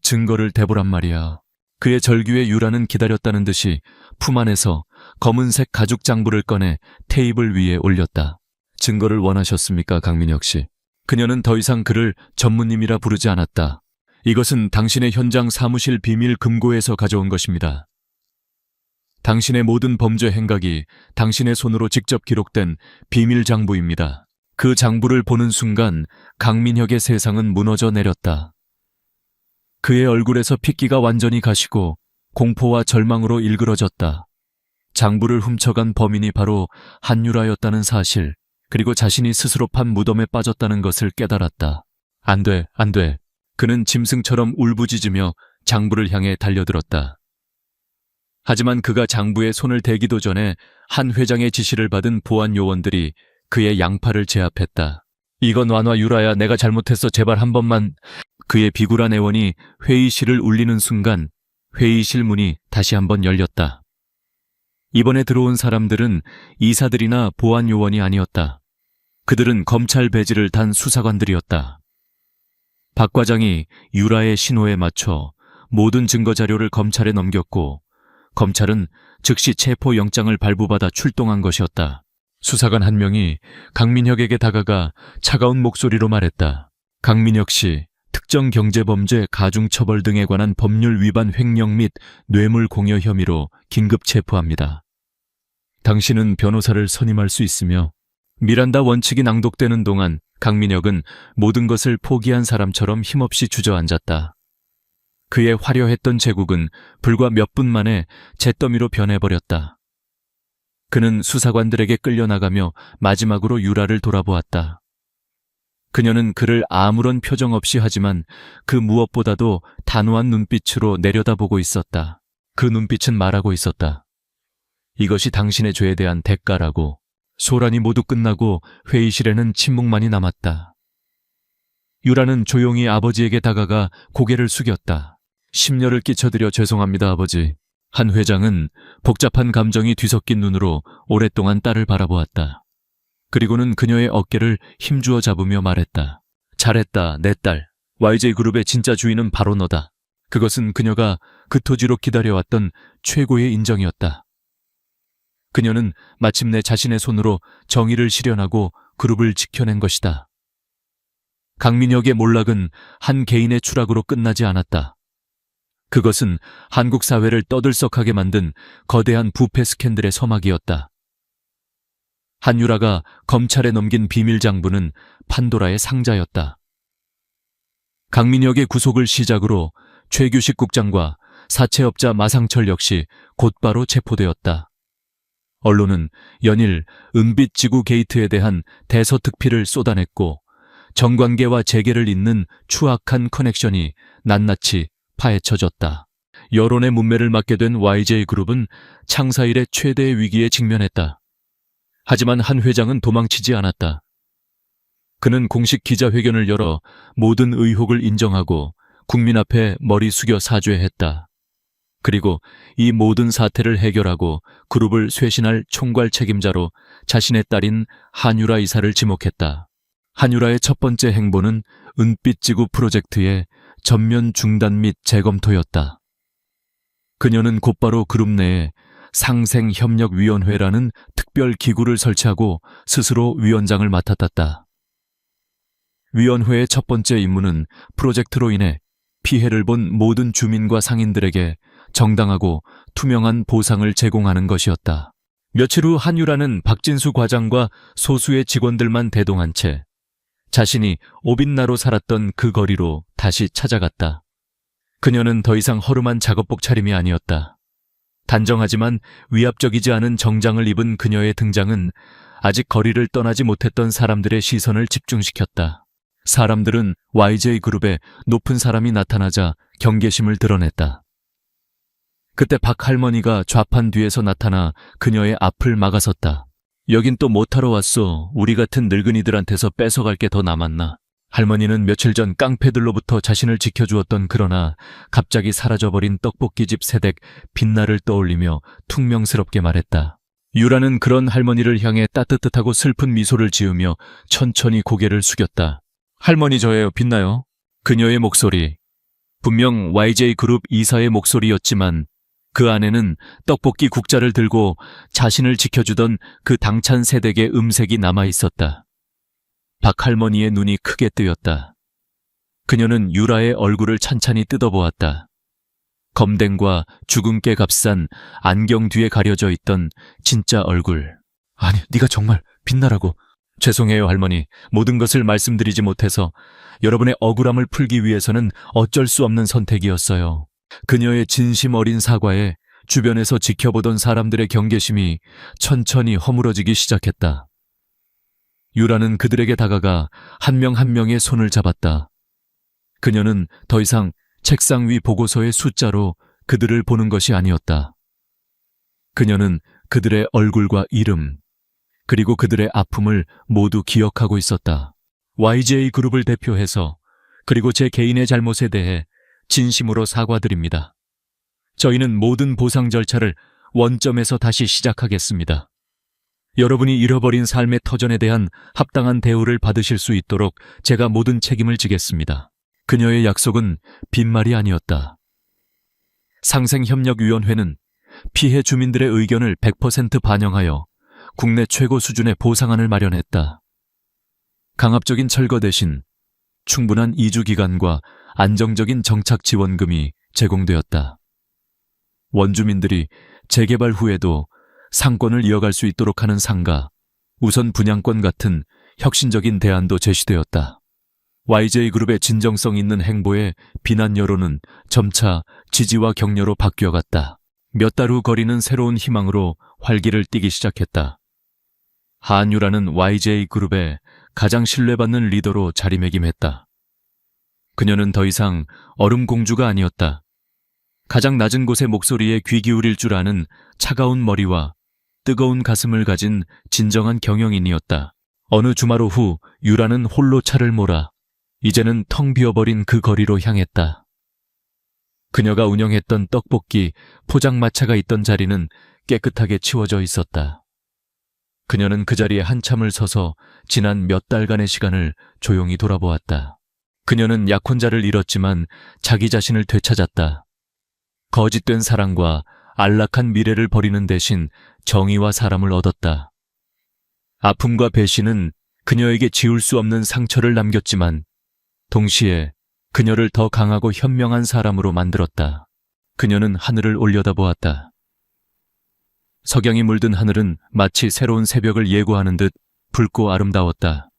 증거를 대보란 말이야. 그의 절규에 유라는 기다렸다는 듯이 품 안에서 검은색 가죽 장부를 꺼내 테이블 위에 올렸다. 증거를 원하셨습니까, 강민혁 씨? 그녀는 더 이상 그를 전무님이라 부르지 않았다. 이것은 당신의 현장 사무실 비밀 금고에서 가져온 것입니다. 당신의 모든 범죄 행각이 당신의 손으로 직접 기록된 비밀 장부입니다. 그 장부를 보는 순간 강민혁의 세상은 무너져 내렸다. 그의 얼굴에서 핏기가 완전히 가시고 공포와 절망으로 일그러졌다. 장부를 훔쳐간 범인이 바로 한유라였다는 사실, 그리고 자신이 스스로 판 무덤에 빠졌다는 것을 깨달았다. 안 돼, 안 돼. 그는 짐승처럼 울부짖으며 장부를 향해 달려들었다. 하지만 그가 장부에 손을 대기도 전에 한 회장의 지시를 받은 보안 요원들이 그의 양팔을 제압했다. 이건 완화 유라야, 내가 잘못했어. 제발 한 번만. 그의 비굴한 애원이 회의실을 울리는 순간 회의실 문이 다시 한번 열렸다. 이번에 들어온 사람들은 이사들이나 보안 요원이 아니었다. 그들은 검찰 배지를 단 수사관들이었다. 박 과장이 유라의 신호에 맞춰 모든 증거 자료를 검찰에 넘겼고 검찰은 즉시 체포영장을 발부받아 출동한 것이었다. 수사관 한 명이 강민혁에게 다가가 차가운 목소리로 말했다. 강민혁 씨, 특정 경제범죄 가중처벌 등에 관한 법률 위반 횡령 및 뇌물 공여 혐의로 긴급 체포합니다. 당신은 변호사를 선임할 수 있으며 미란다 원칙이 낭독되는 동안 강민혁은 모든 것을 포기한 사람처럼 힘없이 주저앉았다. 그의 화려했던 제국은 불과 몇 분 만에 잿더미로 변해버렸다. 그는 수사관들에게 끌려나가며 마지막으로 유라를 돌아보았다. 그녀는 그를 아무런 표정 없이 하지만 그 무엇보다도 단호한 눈빛으로 내려다보고 있었다. 그 눈빛은 말하고 있었다. 이것이 당신의 죄에 대한 대가라고. 소란이 모두 끝나고 회의실에는 침묵만이 남았다. 유라는 조용히 아버지에게 다가가 고개를 숙였다. 심려를 끼쳐드려 죄송합니다, 아버지. 한 회장은 복잡한 감정이 뒤섞인 눈으로 오랫동안 딸을 바라보았다. 그리고는 그녀의 어깨를 힘주어 잡으며 말했다. 잘했다, 내 딸. YJ그룹의 진짜 주인은 바로 너다. 그것은 그녀가 그토지로 기다려왔던 최고의 인정이었다. 그녀는 마침내 자신의 손으로 정의를 실현하고 그룹을 지켜낸 것이다. 강민혁의 몰락은 한 개인의 추락으로 끝나지 않았다. 그것은 한국 사회를 떠들썩하게 만든 거대한 부패 스캔들의 서막이었다. 한유라가 검찰에 넘긴 비밀 장부는 판도라의 상자였다. 강민혁의 구속을 시작으로 최규식 국장과 사채업자 마상철 역시 곧바로 체포되었다. 언론은 연일 은빛지구 게이트에 대한 대서특필을 쏟아냈고 정관계와 재계를 잇는 추악한 커넥션이 낱낱이 파헤쳐졌다. 여론의 문매를 맞게 된 YJ그룹은 창사 이래 최대의 위기에 직면했다. 하지만 한 회장은 도망치지 않았다. 그는 공식 기자회견을 열어 모든 의혹을 인정하고 국민 앞에 머리 숙여 사죄했다. 그리고 이 모든 사태를 해결하고 그룹을 쇄신할 총괄 책임자로 자신의 딸인 한유라 이사를 지목했다. 한유라의 첫 번째 행보는 은빛지구 프로젝트의 전면 중단 및 재검토였다. 그녀는 곧바로 그룹 내에 상생협력위원회라는 특별 기구를 설치하고 스스로 위원장을 맡았다. 위원회의 첫 번째 임무는 프로젝트로 인해 피해를 본 모든 주민과 상인들에게 정당하고 투명한 보상을 제공하는 것이었다. 며칠 후 한유라는 박진수 과장과 소수의 직원들만 대동한 채 자신이 오빛나로 살았던 그 거리로 다시 찾아갔다. 그녀는 더 이상 허름한 작업복 차림이 아니었다. 단정하지만 위압적이지 않은 정장을 입은 그녀의 등장은 아직 거리를 떠나지 못했던 사람들의 시선을 집중시켰다. 사람들은 YJ그룹에 높은 사람이 나타나자 경계심을 드러냈다. 그때 박 할머니가 좌판 뒤에서 나타나 그녀의 앞을 막아섰다. 여긴 또 못하러 왔어. 우리 같은 늙은이들한테서 뺏어갈 게 더 남았나. 할머니는 며칠 전 깡패들로부터 자신을 지켜주었던 그러나 갑자기 사라져버린 떡볶이집 새댁 빛나를 떠올리며 퉁명스럽게 말했다. 유라는 그런 할머니를 향해 따뜻하고 슬픈 미소를 지으며 천천히 고개를 숙였다. 할머니 저예요, 빛나요. 그녀의 목소리, 분명 YJ그룹 이사의 목소리였지만 그 안에는 떡볶이 국자를 들고 자신을 지켜주던 그 당찬 새댁의 음색이 남아있었다. 박 할머니의 눈이 크게 뜨였다. 그녀는 유라의 얼굴을 찬찬히 뜯어보았다. 검댕과 주근깨 값싼 안경 뒤에 가려져 있던 진짜 얼굴. 아니, 네가 정말 빛나라고. 죄송해요, 할머니. 모든 것을 말씀드리지 못해서 여러분의 억울함을 풀기 위해서는 어쩔 수 없는 선택이었어요. 그녀의 진심 어린 사과에 주변에서 지켜보던 사람들의 경계심이 천천히 허물어지기 시작했다. 유라는 그들에게 다가가 한 명 한 명의 손을 잡았다. 그녀는 더 이상 책상 위 보고서의 숫자로 그들을 보는 것이 아니었다. 그녀는 그들의 얼굴과 이름, 그리고 그들의 아픔을 모두 기억하고 있었다. YJ그룹을 대표해서 그리고 제 개인의 잘못에 대해 진심으로 사과드립니다. 저희는 모든 보상 절차를 원점에서 다시 시작하겠습니다. 여러분이 잃어버린 삶의 터전에 대한 합당한 대우를 받으실 수 있도록 제가 모든 책임을 지겠습니다. 그녀의 약속은 빈말이 아니었다. 상생협력위원회는 피해 주민들의 의견을 100% 반영하여 국내 최고 수준의 보상안을 마련했다. 강압적인 철거 대신 충분한 이주 기간과 안정적인 정착 지원금이 제공되었다. 원주민들이 재개발 후에도 상권을 이어갈 수 있도록 하는 상가, 우선 분양권 같은 혁신적인 대안도 제시되었다. YJ그룹의 진정성 있는 행보에 비난 여론은 점차 지지와 격려로 바뀌어갔다. 몇 달 후 거리는 새로운 희망으로 활기를 띠기 시작했다. 한유라는 YJ그룹의 가장 신뢰받는 리더로 자리매김했다. 그녀는 더 이상 얼음공주가 아니었다. 가장 낮은 곳의 목소리에 귀 기울일 줄 아는 차가운 머리와 뜨거운 가슴을 가진 진정한 경영인이었다. 어느 주말 오후 유라는 홀로 차를 몰아 이제는 텅 비어버린 그 거리로 향했다. 그녀가 운영했던 떡볶이 포장마차가 있던 자리는 깨끗하게 치워져 있었다. 그녀는 그 자리에 한참을 서서 지난 몇 달간의 시간을 조용히 돌아보았다. 그녀는 약혼자를 잃었지만 자기 자신을 되찾았다. 거짓된 사랑과 안락한 미래를 버리는 대신 정의와 사람을 얻었다. 아픔과 배신은 그녀에게 지울 수 없는 상처를 남겼지만 동시에 그녀를 더 강하고 현명한 사람으로 만들었다. 그녀는 하늘을 올려다보았다. 석양이 물든 하늘은 마치 새로운 새벽을 예고하는 듯 붉고 아름다웠다.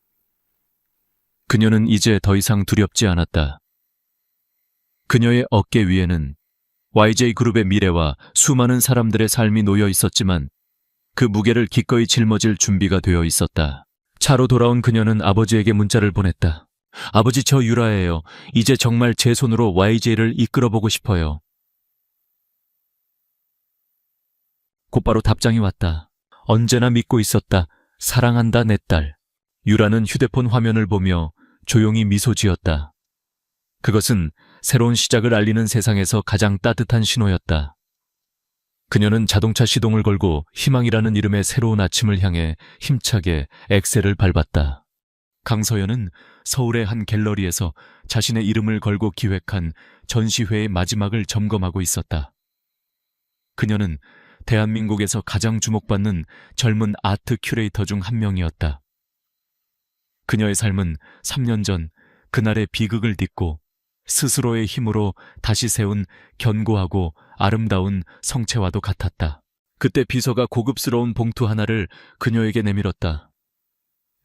그녀는 이제 더 이상 두렵지 않았다. 그녀의 어깨 위에는 YJ그룹의 미래와 수많은 사람들의 삶이 놓여 있었지만 그 무게를 기꺼이 짊어질 준비가 되어 있었다. 차로 돌아온 그녀는 아버지에게 문자를 보냈다. 아버지, 저 유라예요. 이제 정말 제 손으로 YJ를 이끌어보고 싶어요. 곧바로 답장이 왔다. 언제나 믿고 있었다. 사랑한다, 내 딸. 유라는 휴대폰 화면을 보며 조용히 미소 지었다. 그것은 새로운 시작을 알리는 세상에서 가장 따뜻한 신호였다. 그녀는 자동차 시동을 걸고 희망이라는 이름의 새로운 아침을 향해 힘차게 엑셀을 밟았다. 강서연은 서울의 한 갤러리에서 자신의 이름을 걸고 기획한 전시회의 마지막을 점검하고 있었다. 그녀는 대한민국에서 가장 주목받는 젊은 아트 큐레이터 중 한 명이었다. 그녀의 삶은 3년 전 그날의 비극을 딛고 스스로의 힘으로 다시 세운 견고하고 아름다운 성체와도 같았다. 그때 비서가 고급스러운 봉투 하나를 그녀에게 내밀었다.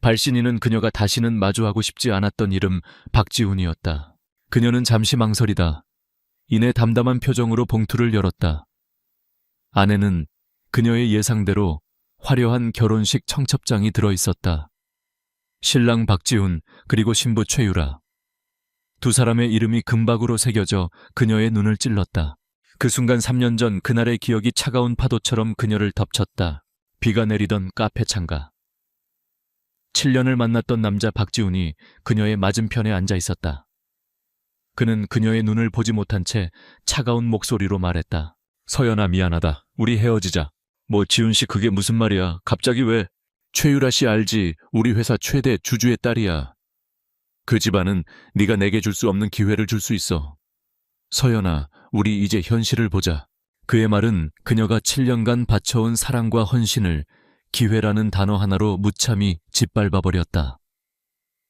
발신인은 그녀가 다시는 마주하고 싶지 않았던 이름 박지훈이었다. 그녀는 잠시 망설이다 이내 담담한 표정으로 봉투를 열었다. 안에는 그녀의 예상대로 화려한 결혼식 청첩장이 들어있었다. 신랑 박지훈 그리고 신부 최유라. 두 사람의 이름이 금박으로 새겨져 그녀의 눈을 찔렀다. 그 순간 3년 전 그날의 기억이 차가운 파도처럼 그녀를 덮쳤다. 비가 내리던 카페 창가. 7년을 만났던 남자 박지훈이 그녀의 맞은편에 앉아 있었다. 그는 그녀의 눈을 보지 못한 채 차가운 목소리로 말했다. 서연아, 미안하다. 우리 헤어지자. 뭐 지훈 씨 그게 무슨 말이야. 갑자기 왜? 최유라 씨 알지? 우리 회사 최대 주주의 딸이야. 그 집안은 네가 내게 줄 수 없는 기회를 줄 수 있어. 서연아, 우리 이제 현실을 보자. 그의 말은 그녀가 7년간 바쳐온 사랑과 헌신을 기회라는 단어 하나로 무참히 짓밟아버렸다.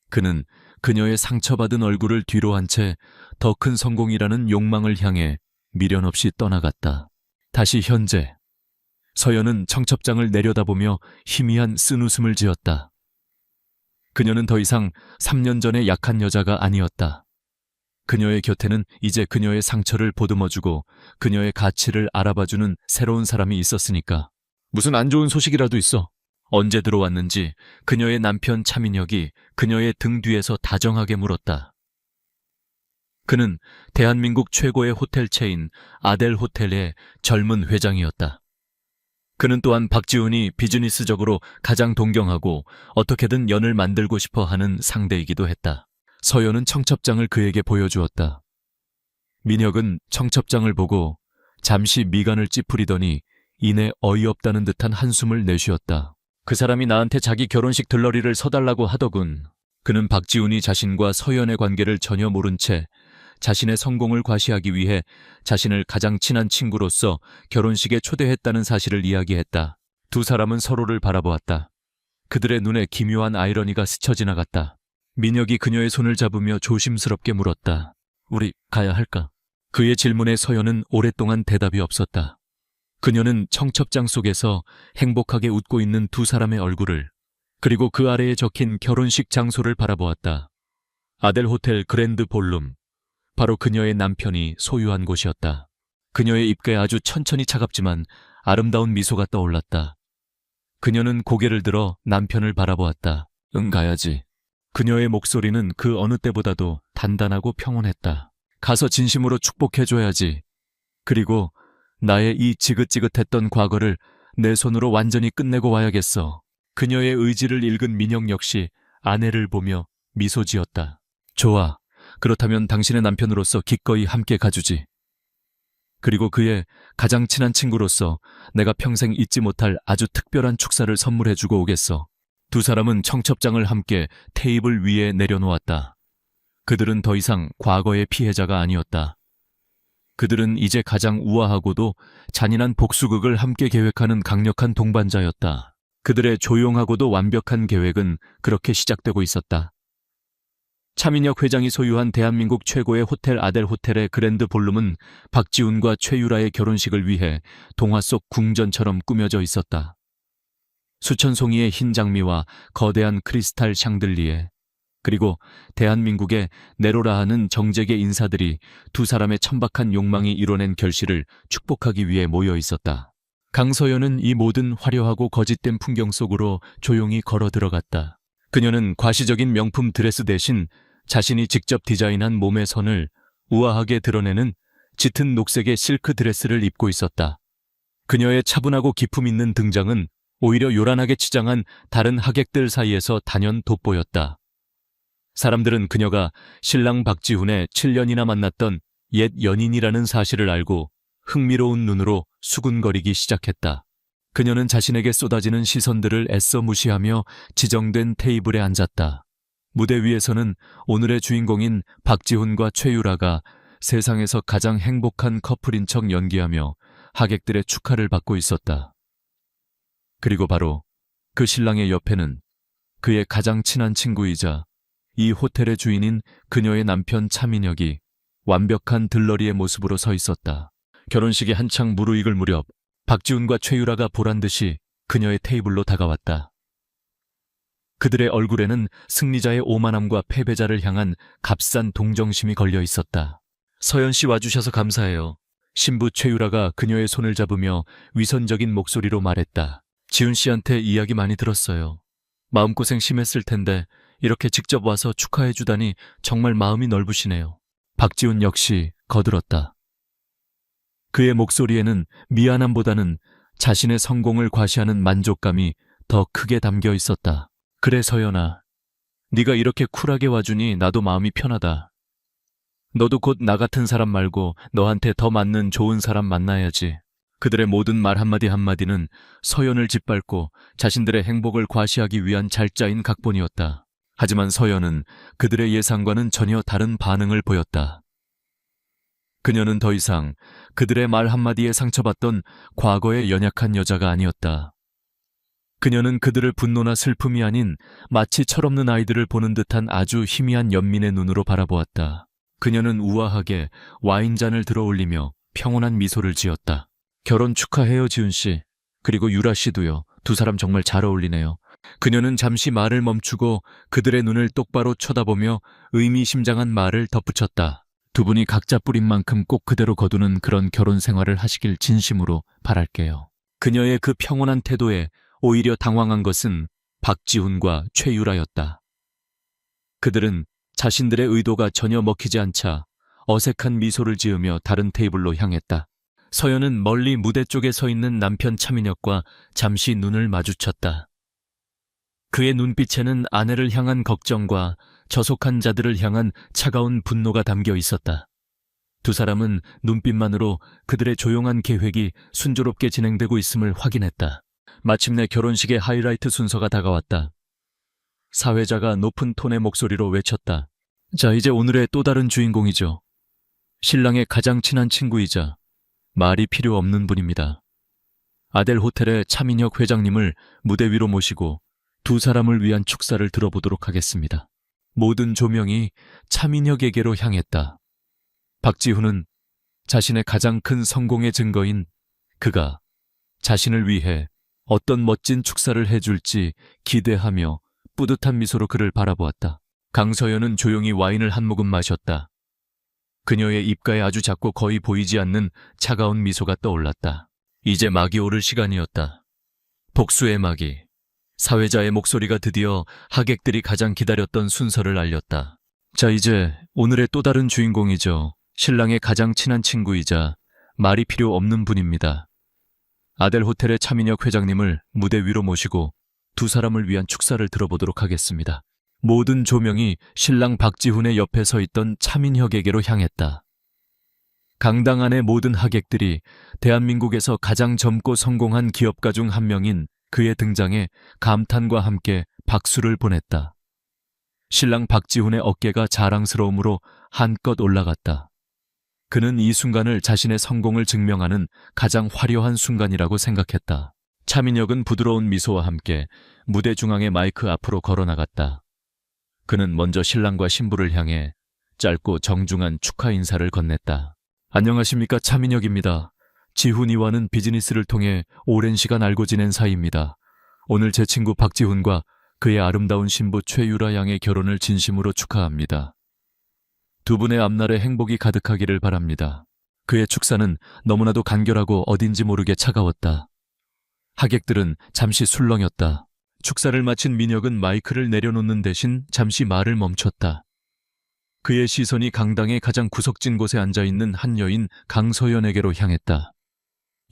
그는 그녀의 상처받은 얼굴을 뒤로 한 채 더 큰 성공이라는 욕망을 향해 미련 없이 떠나갔다. 다시 현재. 서연은 청첩장을 내려다보며 희미한 쓴웃음을 지었다. 그녀는 더 이상 3년 전의 약한 여자가 아니었다. 그녀의 곁에는 이제 그녀의 상처를 보듬어주고 그녀의 가치를 알아봐주는 새로운 사람이 있었으니까. 무슨 안 좋은 소식이라도 있어. 언제 들어왔는지 그녀의 남편 차민혁이 그녀의 등 뒤에서 다정하게 물었다. 그는 대한민국 최고의 호텔 체인 아델 호텔의 젊은 회장이었다. 그는 또한 박지훈이 비즈니스적으로 가장 동경하고 어떻게든 연을 만들고 싶어 하는 상대이기도 했다. 서연은 청첩장을 그에게 보여주었다. 민혁은 청첩장을 보고 잠시 미간을 찌푸리더니 이내 어이없다는 듯한 한숨을 내쉬었다. 그 사람이 나한테 자기 결혼식 들러리를 서달라고 하더군. 그는 박지훈이 자신과 서연의 관계를 전혀 모른 채 자신의 성공을 과시하기 위해 자신을 가장 친한 친구로서 결혼식에 초대했다는 사실을 이야기했다. 두 사람은 서로를 바라보았다. 그들의 눈에 기묘한 아이러니가 스쳐 지나갔다. 민혁이 그녀의 손을 잡으며 조심스럽게 물었다. 우리 가야 할까? 그의 질문에 서연은 오랫동안 대답이 없었다. 그녀는 청첩장 속에서 행복하게 웃고 있는 두 사람의 얼굴을, 그리고 그 아래에 적힌 결혼식 장소를 바라보았다. 아델 호텔 그랜드 볼룸. 바로 그녀의 남편이 소유한 곳이었다. 그녀의 입가에 아주 천천히 차갑지만 아름다운 미소가 떠올랐다. 그녀는 고개를 들어 남편을 바라보았다. 응, 가야지. 그녀의 목소리는 그 어느 때보다도 단단하고 평온했다. 가서 진심으로 축복해줘야지. 그리고 나의 이 지긋지긋했던 과거를 내 손으로 완전히 끝내고 와야겠어. 그녀의 의지를 읽은 민혁 역시 아내를 보며 미소 지었다. 좋아. 그렇다면 당신의 남편으로서 기꺼이 함께 가주지. 그리고 그의 가장 친한 친구로서 내가 평생 잊지 못할 아주 특별한 축사를 선물해주고 오겠어. 두 사람은 청첩장을 함께 테이블 위에 내려놓았다. 그들은 더 이상 과거의 피해자가 아니었다. 그들은 이제 가장 우아하고도 잔인한 복수극을 함께 계획하는 강력한 동반자였다. 그들의 조용하고도 완벽한 계획은 그렇게 시작되고 있었다. 차민혁 회장이 소유한 대한민국 최고의 호텔 아델 호텔의 그랜드 볼룸은 박지훈과 최유라의 결혼식을 위해 동화 속 궁전처럼 꾸며져 있었다. 수천 송이의 흰 장미와 거대한 크리스탈 샹들리에, 그리고 대한민국의 네로라 하는 정재계 인사들이 두 사람의 천박한 욕망이 이뤄낸 결실을 축복하기 위해 모여 있었다. 강서연은 이 모든 화려하고 거짓된 풍경 속으로 조용히 걸어 들어갔다. 그녀는 과시적인 명품 드레스 대신 자신이 직접 디자인한 몸의 선을 우아하게 드러내는 짙은 녹색의 실크 드레스를 입고 있었다. 그녀의 차분하고 기품 있는 등장은 오히려 요란하게 치장한 다른 하객들 사이에서 단연 돋보였다. 사람들은 그녀가 신랑 박지훈의 7년이나 만났던 옛 연인이라는 사실을 알고 흥미로운 눈으로 수군거리기 시작했다. 그녀는 자신에게 쏟아지는 시선들을 애써 무시하며 지정된 테이블에 앉았다. 무대 위에서는 오늘의 주인공인 박지훈과 최유라가 세상에서 가장 행복한 커플인 척 연기하며 하객들의 축하를 받고 있었다. 그리고 바로 그 신랑의 옆에는 그의 가장 친한 친구이자 이 호텔의 주인인 그녀의 남편 차민혁이 완벽한 들러리의 모습으로 서 있었다. 결혼식이 한창 무르익을 무렵 박지훈과 최유라가 보란듯이 그녀의 테이블로 다가왔다. 그들의 얼굴에는 승리자의 오만함과 패배자를 향한 값싼 동정심이 걸려 있었다. 서연 씨 와주셔서 감사해요. 신부 최유라가 그녀의 손을 잡으며 위선적인 목소리로 말했다. 지훈 씨한테 이야기 많이 들었어요. 마음고생 심했을 텐데 이렇게 직접 와서 축하해 주다니 정말 마음이 넓으시네요. 박지훈 역시 거들었다. 그의 목소리에는 미안함보다는 자신의 성공을 과시하는 만족감이 더 크게 담겨 있었다. 그래 서연아, 네가 이렇게 쿨하게 와주니 나도 마음이 편하다. 너도 곧 나 같은 사람 말고 너한테 더 맞는 좋은 사람 만나야지. 그들의 모든 말 한마디 한마디는 서연을 짓밟고 자신들의 행복을 과시하기 위한 잘 짜인 각본이었다. 하지만 서연은 그들의 예상과는 전혀 다른 반응을 보였다. 그녀는 더 이상 그들의 말 한마디에 상처받던 과거의 연약한 여자가 아니었다. 그녀는 그들을 분노나 슬픔이 아닌 마치 철없는 아이들을 보는 듯한 아주 희미한 연민의 눈으로 바라보았다. 그녀는 우아하게 와인잔을 들어 올리며 평온한 미소를 지었다. 결혼 축하해요, 지훈 씨. 그리고 유라 씨도요. 두 사람 정말 잘 어울리네요. 그녀는 잠시 말을 멈추고 그들의 눈을 똑바로 쳐다보며 의미심장한 말을 덧붙였다. 두 분이 각자 뿌린 만큼 꼭 그대로 거두는 그런 결혼 생활을 하시길 진심으로 바랄게요. 그녀의 그 평온한 태도에 오히려 당황한 것은 박지훈과 최유라였다. 그들은 자신들의 의도가 전혀 먹히지 않자 어색한 미소를 지으며 다른 테이블로 향했다. 서연은 멀리 무대 쪽에 서 있는 남편 차민혁과 잠시 눈을 마주쳤다. 그의 눈빛에는 아내를 향한 걱정과 저속한 자들을 향한 차가운 분노가 담겨 있었다. 두 사람은 눈빛만으로 그들의 조용한 계획이 순조롭게 진행되고 있음을 확인했다. 마침내 결혼식의 하이라이트 순서가 다가왔다. 사회자가 높은 톤의 목소리로 외쳤다. 자, 이제 오늘의 또 다른 주인공이죠. 신랑의 가장 친한 친구이자 말이 필요 없는 분입니다. 아델 호텔의 차민혁 회장님을 무대 위로 모시고 두 사람을 위한 축사를 들어보도록 하겠습니다. 모든 조명이 차민혁에게로 향했다. 박지훈은 자신의 가장 큰 성공의 증거인 그가 자신을 위해 어떤 멋진 축사를 해줄지 기대하며 뿌듯한 미소로 그를 바라보았다. 강서연은 조용히 와인을 한 모금 마셨다. 그녀의 입가에 아주 작고 거의 보이지 않는 차가운 미소가 떠올랐다. 이제 막이 오를 시간이었다. 복수의 막이. 사회자의 목소리가 드디어 하객들이 가장 기다렸던 순서를 알렸다. 자, 이제 오늘의 또 다른 주인공이죠. 신랑의 가장 친한 친구이자 말이 필요 없는 분입니다. 아델 호텔의 차민혁 회장님을 무대 위로 모시고 두 사람을 위한 축사를 들어보도록 하겠습니다. 모든 조명이 신랑 박지훈의 옆에 서 있던 차민혁에게로 향했다. 강당 안의 모든 하객들이 대한민국에서 가장 젊고 성공한 기업가 중 한 명인 그의 등장에 감탄과 함께 박수를 보냈다. 신랑 박지훈의 어깨가 자랑스러움으로 한껏 올라갔다. 그는 이 순간을 자신의 성공을 증명하는 가장 화려한 순간이라고 생각했다. 차민혁은 부드러운 미소와 함께 무대 중앙의 마이크 앞으로 걸어나갔다. 그는 먼저 신랑과 신부를 향해 짧고 정중한 축하 인사를 건넸다. 안녕하십니까, 차민혁입니다. 지훈이와는 비즈니스를 통해 오랜 시간 알고 지낸 사이입니다. 오늘 제 친구 박지훈과 그의 아름다운 신부 최유라 양의 결혼을 진심으로 축하합니다. 두 분의 앞날에 행복이 가득하기를 바랍니다. 그의 축사는 너무나도 간결하고 어딘지 모르게 차가웠다. 하객들은 잠시 술렁였다. 축사를 마친 민혁은 마이크를 내려놓는 대신 잠시 말을 멈췄다. 그의 시선이 강당의 가장 구석진 곳에 앉아있는 한 여인 강서연에게로 향했다.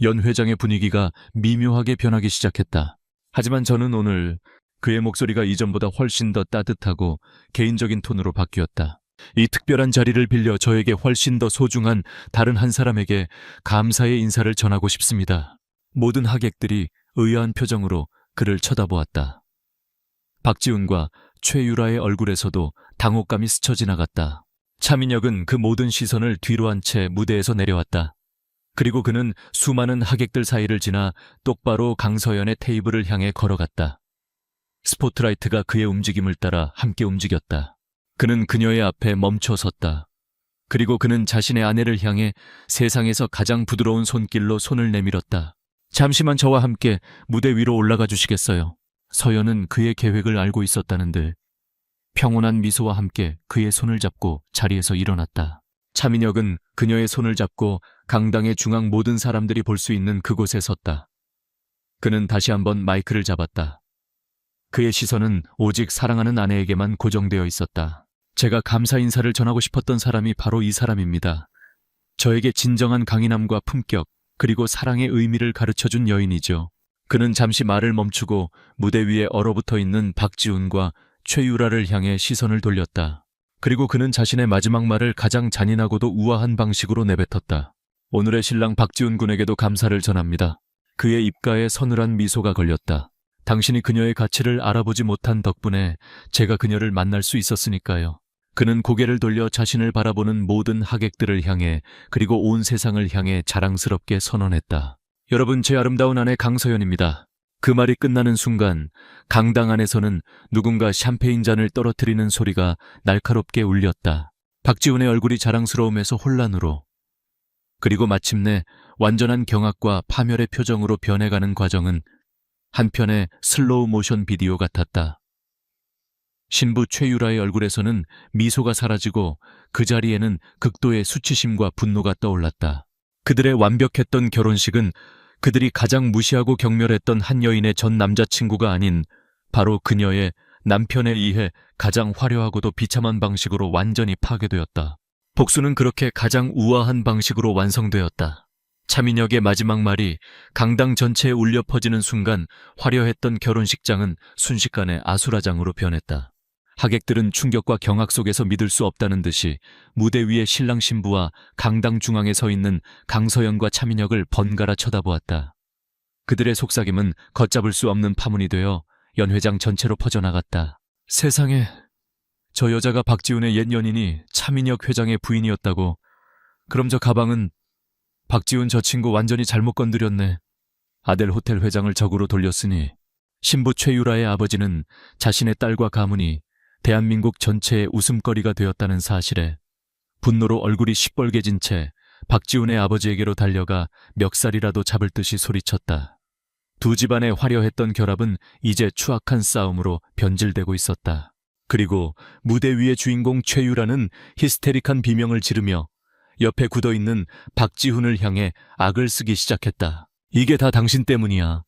연 회장의 분위기가 미묘하게 변하기 시작했다. 하지만 저는 오늘 그의 목소리가 이전보다 훨씬 더 따뜻하고 개인적인 톤으로 바뀌었다. 이 특별한 자리를 빌려 저에게 훨씬 더 소중한 다른 한 사람에게 감사의 인사를 전하고 싶습니다. 모든 하객들이 의아한 표정으로 그를 쳐다보았다. 박지훈과 최유라의 얼굴에서도 당혹감이 스쳐 지나갔다. 차민혁은 그 모든 시선을 뒤로 한 채 무대에서 내려왔다. 그리고 그는 수많은 하객들 사이를 지나 똑바로 강서연의 테이블을 향해 걸어갔다. 스포트라이트가 그의 움직임을 따라 함께 움직였다. 그는 그녀의 앞에 멈춰 섰다. 그리고 그는 자신의 아내를 향해 세상에서 가장 부드러운 손길로 손을 내밀었다. 잠시만 저와 함께 무대 위로 올라가 주시겠어요? 서연은 그의 계획을 알고 있었다는데 평온한 미소와 함께 그의 손을 잡고 자리에서 일어났다. 차민혁은 그녀의 손을 잡고 강당의 중앙 모든 사람들이 볼 수 있는 그곳에 섰다. 그는 다시 한번 마이크를 잡았다. 그의 시선은 오직 사랑하는 아내에게만 고정되어 있었다. 제가 감사 인사를 전하고 싶었던 사람이 바로 이 사람입니다. 저에게 진정한 강인함과 품격, 그리고 사랑의 의미를 가르쳐준 여인이죠. 그는 잠시 말을 멈추고 무대 위에 얼어붙어 있는 박지훈과 최유라를 향해 시선을 돌렸다. 그리고 그는 자신의 마지막 말을 가장 잔인하고도 우아한 방식으로 내뱉었다. 오늘의 신랑 박지훈 군에게도 감사를 전합니다. 그의 입가에 서늘한 미소가 걸렸다. 당신이 그녀의 가치를 알아보지 못한 덕분에 제가 그녀를 만날 수 있었으니까요. 그는 고개를 돌려 자신을 바라보는 모든 하객들을 향해 그리고 온 세상을 향해 자랑스럽게 선언했다. 여러분, 제 아름다운 아내 강서연입니다. 그 말이 끝나는 순간 강당 안에서는 누군가 샴페인 잔을 떨어뜨리는 소리가 날카롭게 울렸다. 박지훈의 얼굴이 자랑스러움에서 혼란으로, 그리고 마침내 완전한 경악과 파멸의 표정으로 변해가는 과정은 한편의 슬로우 모션 비디오 같았다. 신부 최유라의 얼굴에서는 미소가 사라지고 그 자리에는 극도의 수치심과 분노가 떠올랐다. 그들의 완벽했던 결혼식은 그들이 가장 무시하고 경멸했던 한 여인의 전 남자친구가 아닌 바로 그녀의 남편에 의해 가장 화려하고도 비참한 방식으로 완전히 파괴되었다. 복수는 그렇게 가장 우아한 방식으로 완성되었다. 차민혁의 마지막 말이 강당 전체에 울려 퍼지는 순간 화려했던 결혼식장은 순식간에 아수라장으로 변했다. 하객들은 충격과 경악 속에서 믿을 수 없다는 듯이 무대 위에 신랑 신부와 강당 중앙에 서 있는 강서연과 차민혁을 번갈아 쳐다보았다. 그들의 속삭임은 걷잡을 수 없는 파문이 되어 연회장 전체로 퍼져나갔다. 세상에, 저 여자가 박지훈의 옛 연인이 차민혁 회장의 부인이었다고. 그럼 저 가방은 박지훈 저 친구 완전히 잘못 건드렸네. 아델 호텔 회장을 적으로 돌렸으니 신부 최유라의 아버지는 자신의 딸과 가문이 대한민국 전체의 웃음거리가 되었다는 사실에 분노로 얼굴이 시뻘개진 채 박지훈의 아버지에게로 달려가 멱살이라도 잡을 듯이 소리쳤다. 두 집안의 화려했던 결합은 이제 추악한 싸움으로 변질되고 있었다. 그리고 무대 위의 주인공 최유라는 히스테릭한 비명을 지르며 옆에 굳어있는 박지훈을 향해 악을 쓰기 시작했다. 이게 다 당신 때문이야.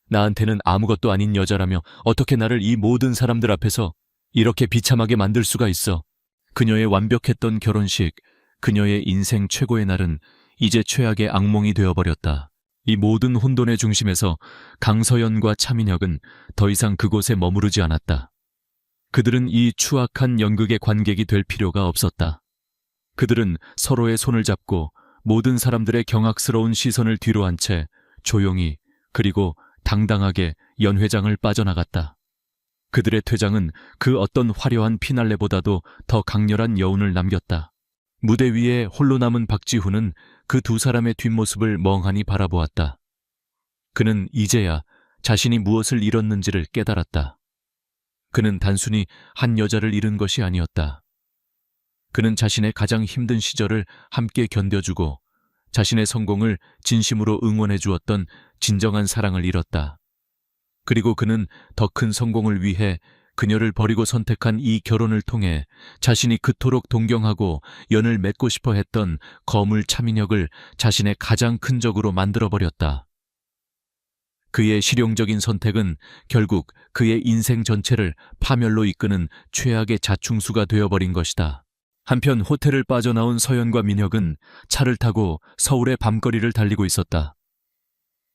나한테는 아무것도 아닌 여자라며 어떻게 나를 이 모든 사람들 앞에서 이렇게 비참하게 만들 수가 있어. 그녀의 완벽했던 결혼식, 그녀의 인생 최고의 날은 이제 최악의 악몽이 되어버렸다. 이 모든 혼돈의 중심에서 강서연과 차민혁은 더 이상 그곳에 머무르지 않았다. 그들은 이 추악한 연극의 관객이 될 필요가 없었다. 그들은 서로의 손을 잡고 모든 사람들의 경악스러운 시선을 뒤로 한 채 조용히 그리고 당당하게 연회장을 빠져나갔다. 그들의 퇴장은 그 어떤 화려한 피날레보다도 더 강렬한 여운을 남겼다. 무대 위에 홀로 남은 박지훈은 그 두 사람의 뒷모습을 멍하니 바라보았다. 그는 이제야 자신이 무엇을 잃었는지를 깨달았다. 그는 단순히 한 여자를 잃은 것이 아니었다. 그는 자신의 가장 힘든 시절을 함께 견뎌주고 자신의 성공을 진심으로 응원해 주었던 진정한 사랑을 잃었다. 그리고 그는 더 큰 성공을 위해 그녀를 버리고 선택한 이 결혼을 통해 자신이 그토록 동경하고 연을 맺고 싶어 했던 거물 차민혁을 자신의 가장 큰 적으로 만들어버렸다. 그의 실용적인 선택은 결국 그의 인생 전체를 파멸로 이끄는 최악의 자충수가 되어버린 것이다. 한편 호텔을 빠져나온 서연과 민혁은 차를 타고 서울의 밤거리를 달리고 있었다.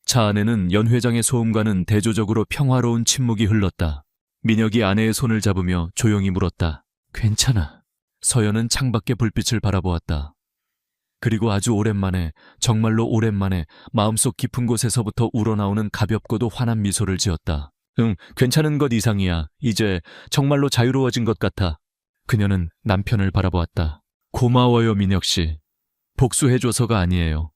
차 안에는 연 회장의 소음과는 대조적으로 평화로운 침묵이 흘렀다. 민혁이 아내의 손을 잡으며 조용히 물었다. 괜찮아. 서연은 창밖의 불빛을 바라보았다. 그리고 아주 오랜만에, 정말로 오랜만에 마음속 깊은 곳에서부터 우러나오는 가볍고도 환한 미소를 지었다. 괜찮은 것 이상이야. 이제 정말로 자유로워진 것 같아. 그녀는 남편을 바라보았다. 고마워요, 민혁 씨. 복수해줘서가 아니에요.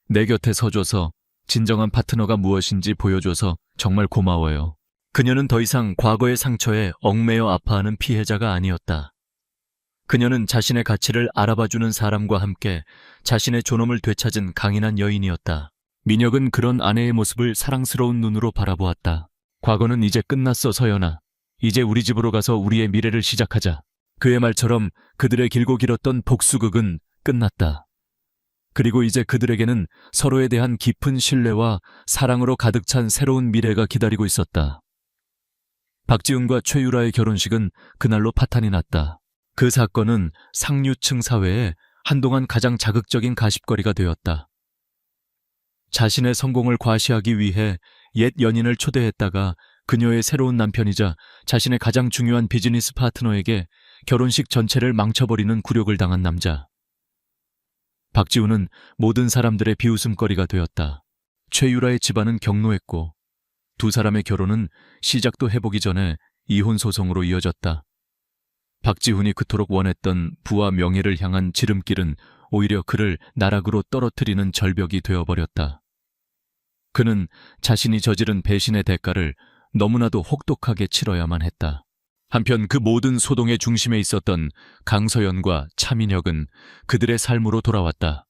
내 곁에 서줘서, 진정한 파트너가 무엇인지 보여줘서 정말 고마워요. 그녀는 더 이상 과거의 상처에 얽매여 아파하는 피해자가 아니었다. 그녀는 자신의 가치를 알아봐주는 사람과 함께 자신의 존엄을 되찾은 강인한 여인이었다. 민혁은 그런 아내의 모습을 사랑스러운 눈으로 바라보았다. 과거는 이제 끝났어, 서연아. 이제 우리 집으로 가서 우리의 미래를 시작하자. 그의 말처럼 그들의 길고 길었던 복수극은 끝났다. 그리고 이제 그들에게는 서로에 대한 깊은 신뢰와 사랑으로 가득 찬 새로운 미래가 기다리고 있었다. 박지훈과 최유라의 결혼식은 그날로 파탄이 났다. 그 사건은 상류층 사회에 한동안 가장 자극적인 가십거리가 되었다. 자신의 성공을 과시하기 위해 옛 연인을 초대했다가 그녀의 새로운 남편이자 자신의 가장 중요한 비즈니스 파트너에게 결혼식 전체를 망쳐버리는 굴욕을 당한 남자. 박지훈은 모든 사람들의 비웃음거리가 되었다. 최유라의 집안은 격노했고 두 사람의 결혼은 시작도 해보기 전에 이혼 소송으로 이어졌다. 박지훈이 그토록 원했던 부와 명예를 향한 지름길은 오히려 그를 나락으로 떨어뜨리는 절벽이 되어버렸다. 그는 자신이 저지른 배신의 대가를 너무나도 혹독하게 치러야만 했다. 한편 그 모든 소동의 중심에 있었던 강서연과 차민혁은 그들의 삶으로 돌아왔다.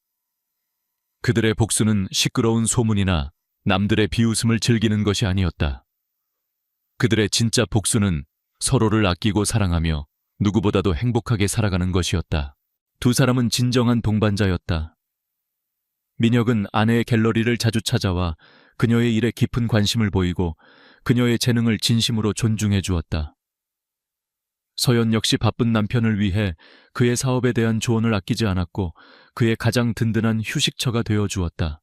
그들의 복수는 시끄러운 소문이나 남들의 비웃음을 즐기는 것이 아니었다. 그들의 진짜 복수는 서로를 아끼고 사랑하며 누구보다도 행복하게 살아가는 것이었다. 두 사람은 진정한 동반자였다. 민혁은 아내의 갤러리를 자주 찾아와 그녀의 일에 깊은 관심을 보이고 그녀의 재능을 진심으로 존중해 주었다. 서연 역시 바쁜 남편을 위해 그의 사업에 대한 조언을 아끼지 않았고 그의 가장 든든한 휴식처가 되어 주었다.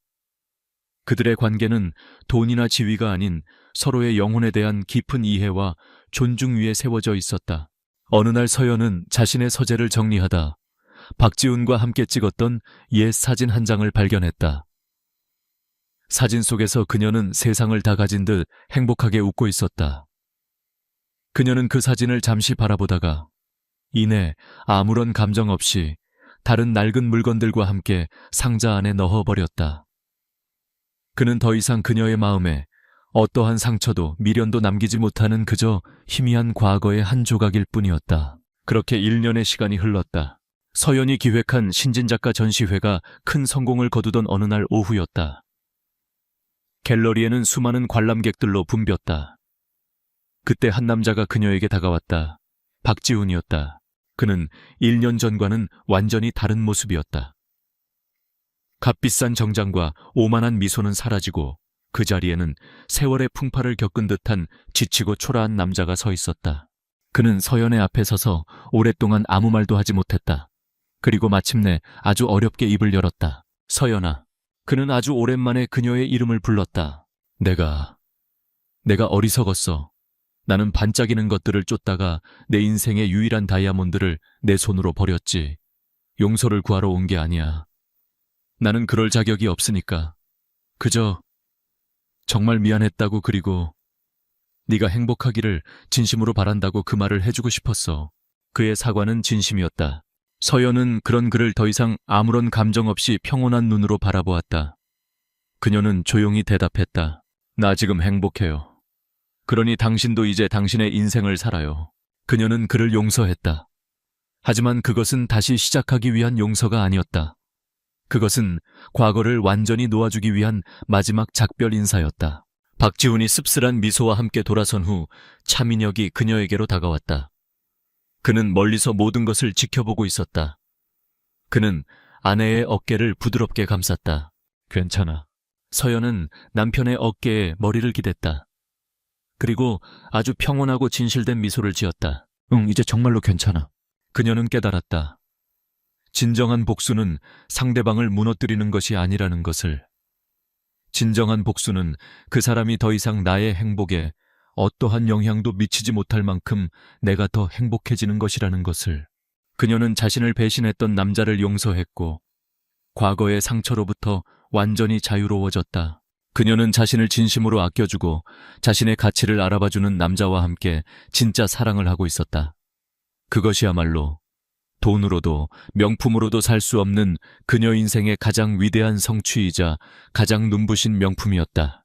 그들의 관계는 돈이나 지위가 아닌 서로의 영혼에 대한 깊은 이해와 존중 위에 세워져 있었다. 어느 날 서연은 자신의 서재를 정리하다 박지훈과 함께 찍었던 옛 사진 한 장을 발견했다. 사진 속에서 그녀는 세상을 다 가진 듯 행복하게 웃고 있었다. 그녀는 그 사진을 잠시 바라보다가 이내 아무런 감정 없이 다른 낡은 물건들과 함께 상자 안에 넣어버렸다. 그는 더 이상 그녀의 마음에 어떠한 상처도 미련도 남기지 못하는 그저 희미한 과거의 한 조각일 뿐이었다. 그렇게 1년의 시간이 흘렀다. 서연이 기획한 신진작가 전시회가 큰 성공을 거두던 어느 날 오후였다. 갤러리에는 수많은 관람객들로 붐볐다. 그때 한 남자가 그녀에게 다가왔다. 박지훈이었다. 그는 1년 전과는 완전히 다른 모습이었다. 값비싼 정장과 오만한 미소는 사라지고 그 자리에는 세월의 풍파를 겪은 듯한 지치고 초라한 남자가 서 있었다. 그는 서연의 앞에 서서 오랫동안 아무 말도 하지 못했다. 그리고 마침내 아주 어렵게 입을 열었다. 서연아. 그는 아주 오랜만에 그녀의 이름을 불렀다. 내가 어리석었어. 나는 반짝이는 것들을 쫓다가 내 인생의 유일한 다이아몬드를 내 손으로 버렸지. 용서를 구하러 온 게 아니야. 나는 그럴 자격이 없으니까. 그저 정말 미안했다고 그리고 네가 행복하기를 진심으로 바란다고 그 말을 해주고 싶었어. 그의 사과는 진심이었다. 서연은 그런 그를 더 이상 아무런 감정 없이 평온한 눈으로 바라보았다. 그녀는 조용히 대답했다. 나 지금 행복해요. 그러니 당신도 이제 당신의 인생을 살아요. 그녀는 그를 용서했다. 하지만 그것은 다시 시작하기 위한 용서가 아니었다. 그것은 과거를 완전히 놓아주기 위한 마지막 작별 인사였다. 박지훈이 씁쓸한 미소와 함께 돌아선 후 차민혁이 그녀에게로 다가왔다. 그는 멀리서 모든 것을 지켜보고 있었다. 그는 아내의 어깨를 부드럽게 감쌌다. 괜찮아. 서연은 남편의 어깨에 머리를 기댔다. 그리고 아주 평온하고 진실된 미소를 지었다. 응, 이제 정말로 괜찮아. 그녀는 깨달았다. 진정한 복수는 상대방을 무너뜨리는 것이 아니라는 것을. 진정한 복수는 그 사람이 더 이상 나의 행복에 어떠한 영향도 미치지 못할 만큼 내가 더 행복해지는 것이라는 것을. 그녀는 자신을 배신했던 남자를 용서했고 과거의 상처로부터 완전히 자유로워졌다. 그녀는 자신을 진심으로 아껴주고 자신의 가치를 알아봐주는 남자와 함께 진짜 사랑을 하고 있었다. 그것이야말로 돈으로도 명품으로도 살 수 없는 그녀 인생의 가장 위대한 성취이자 가장 눈부신 명품이었다.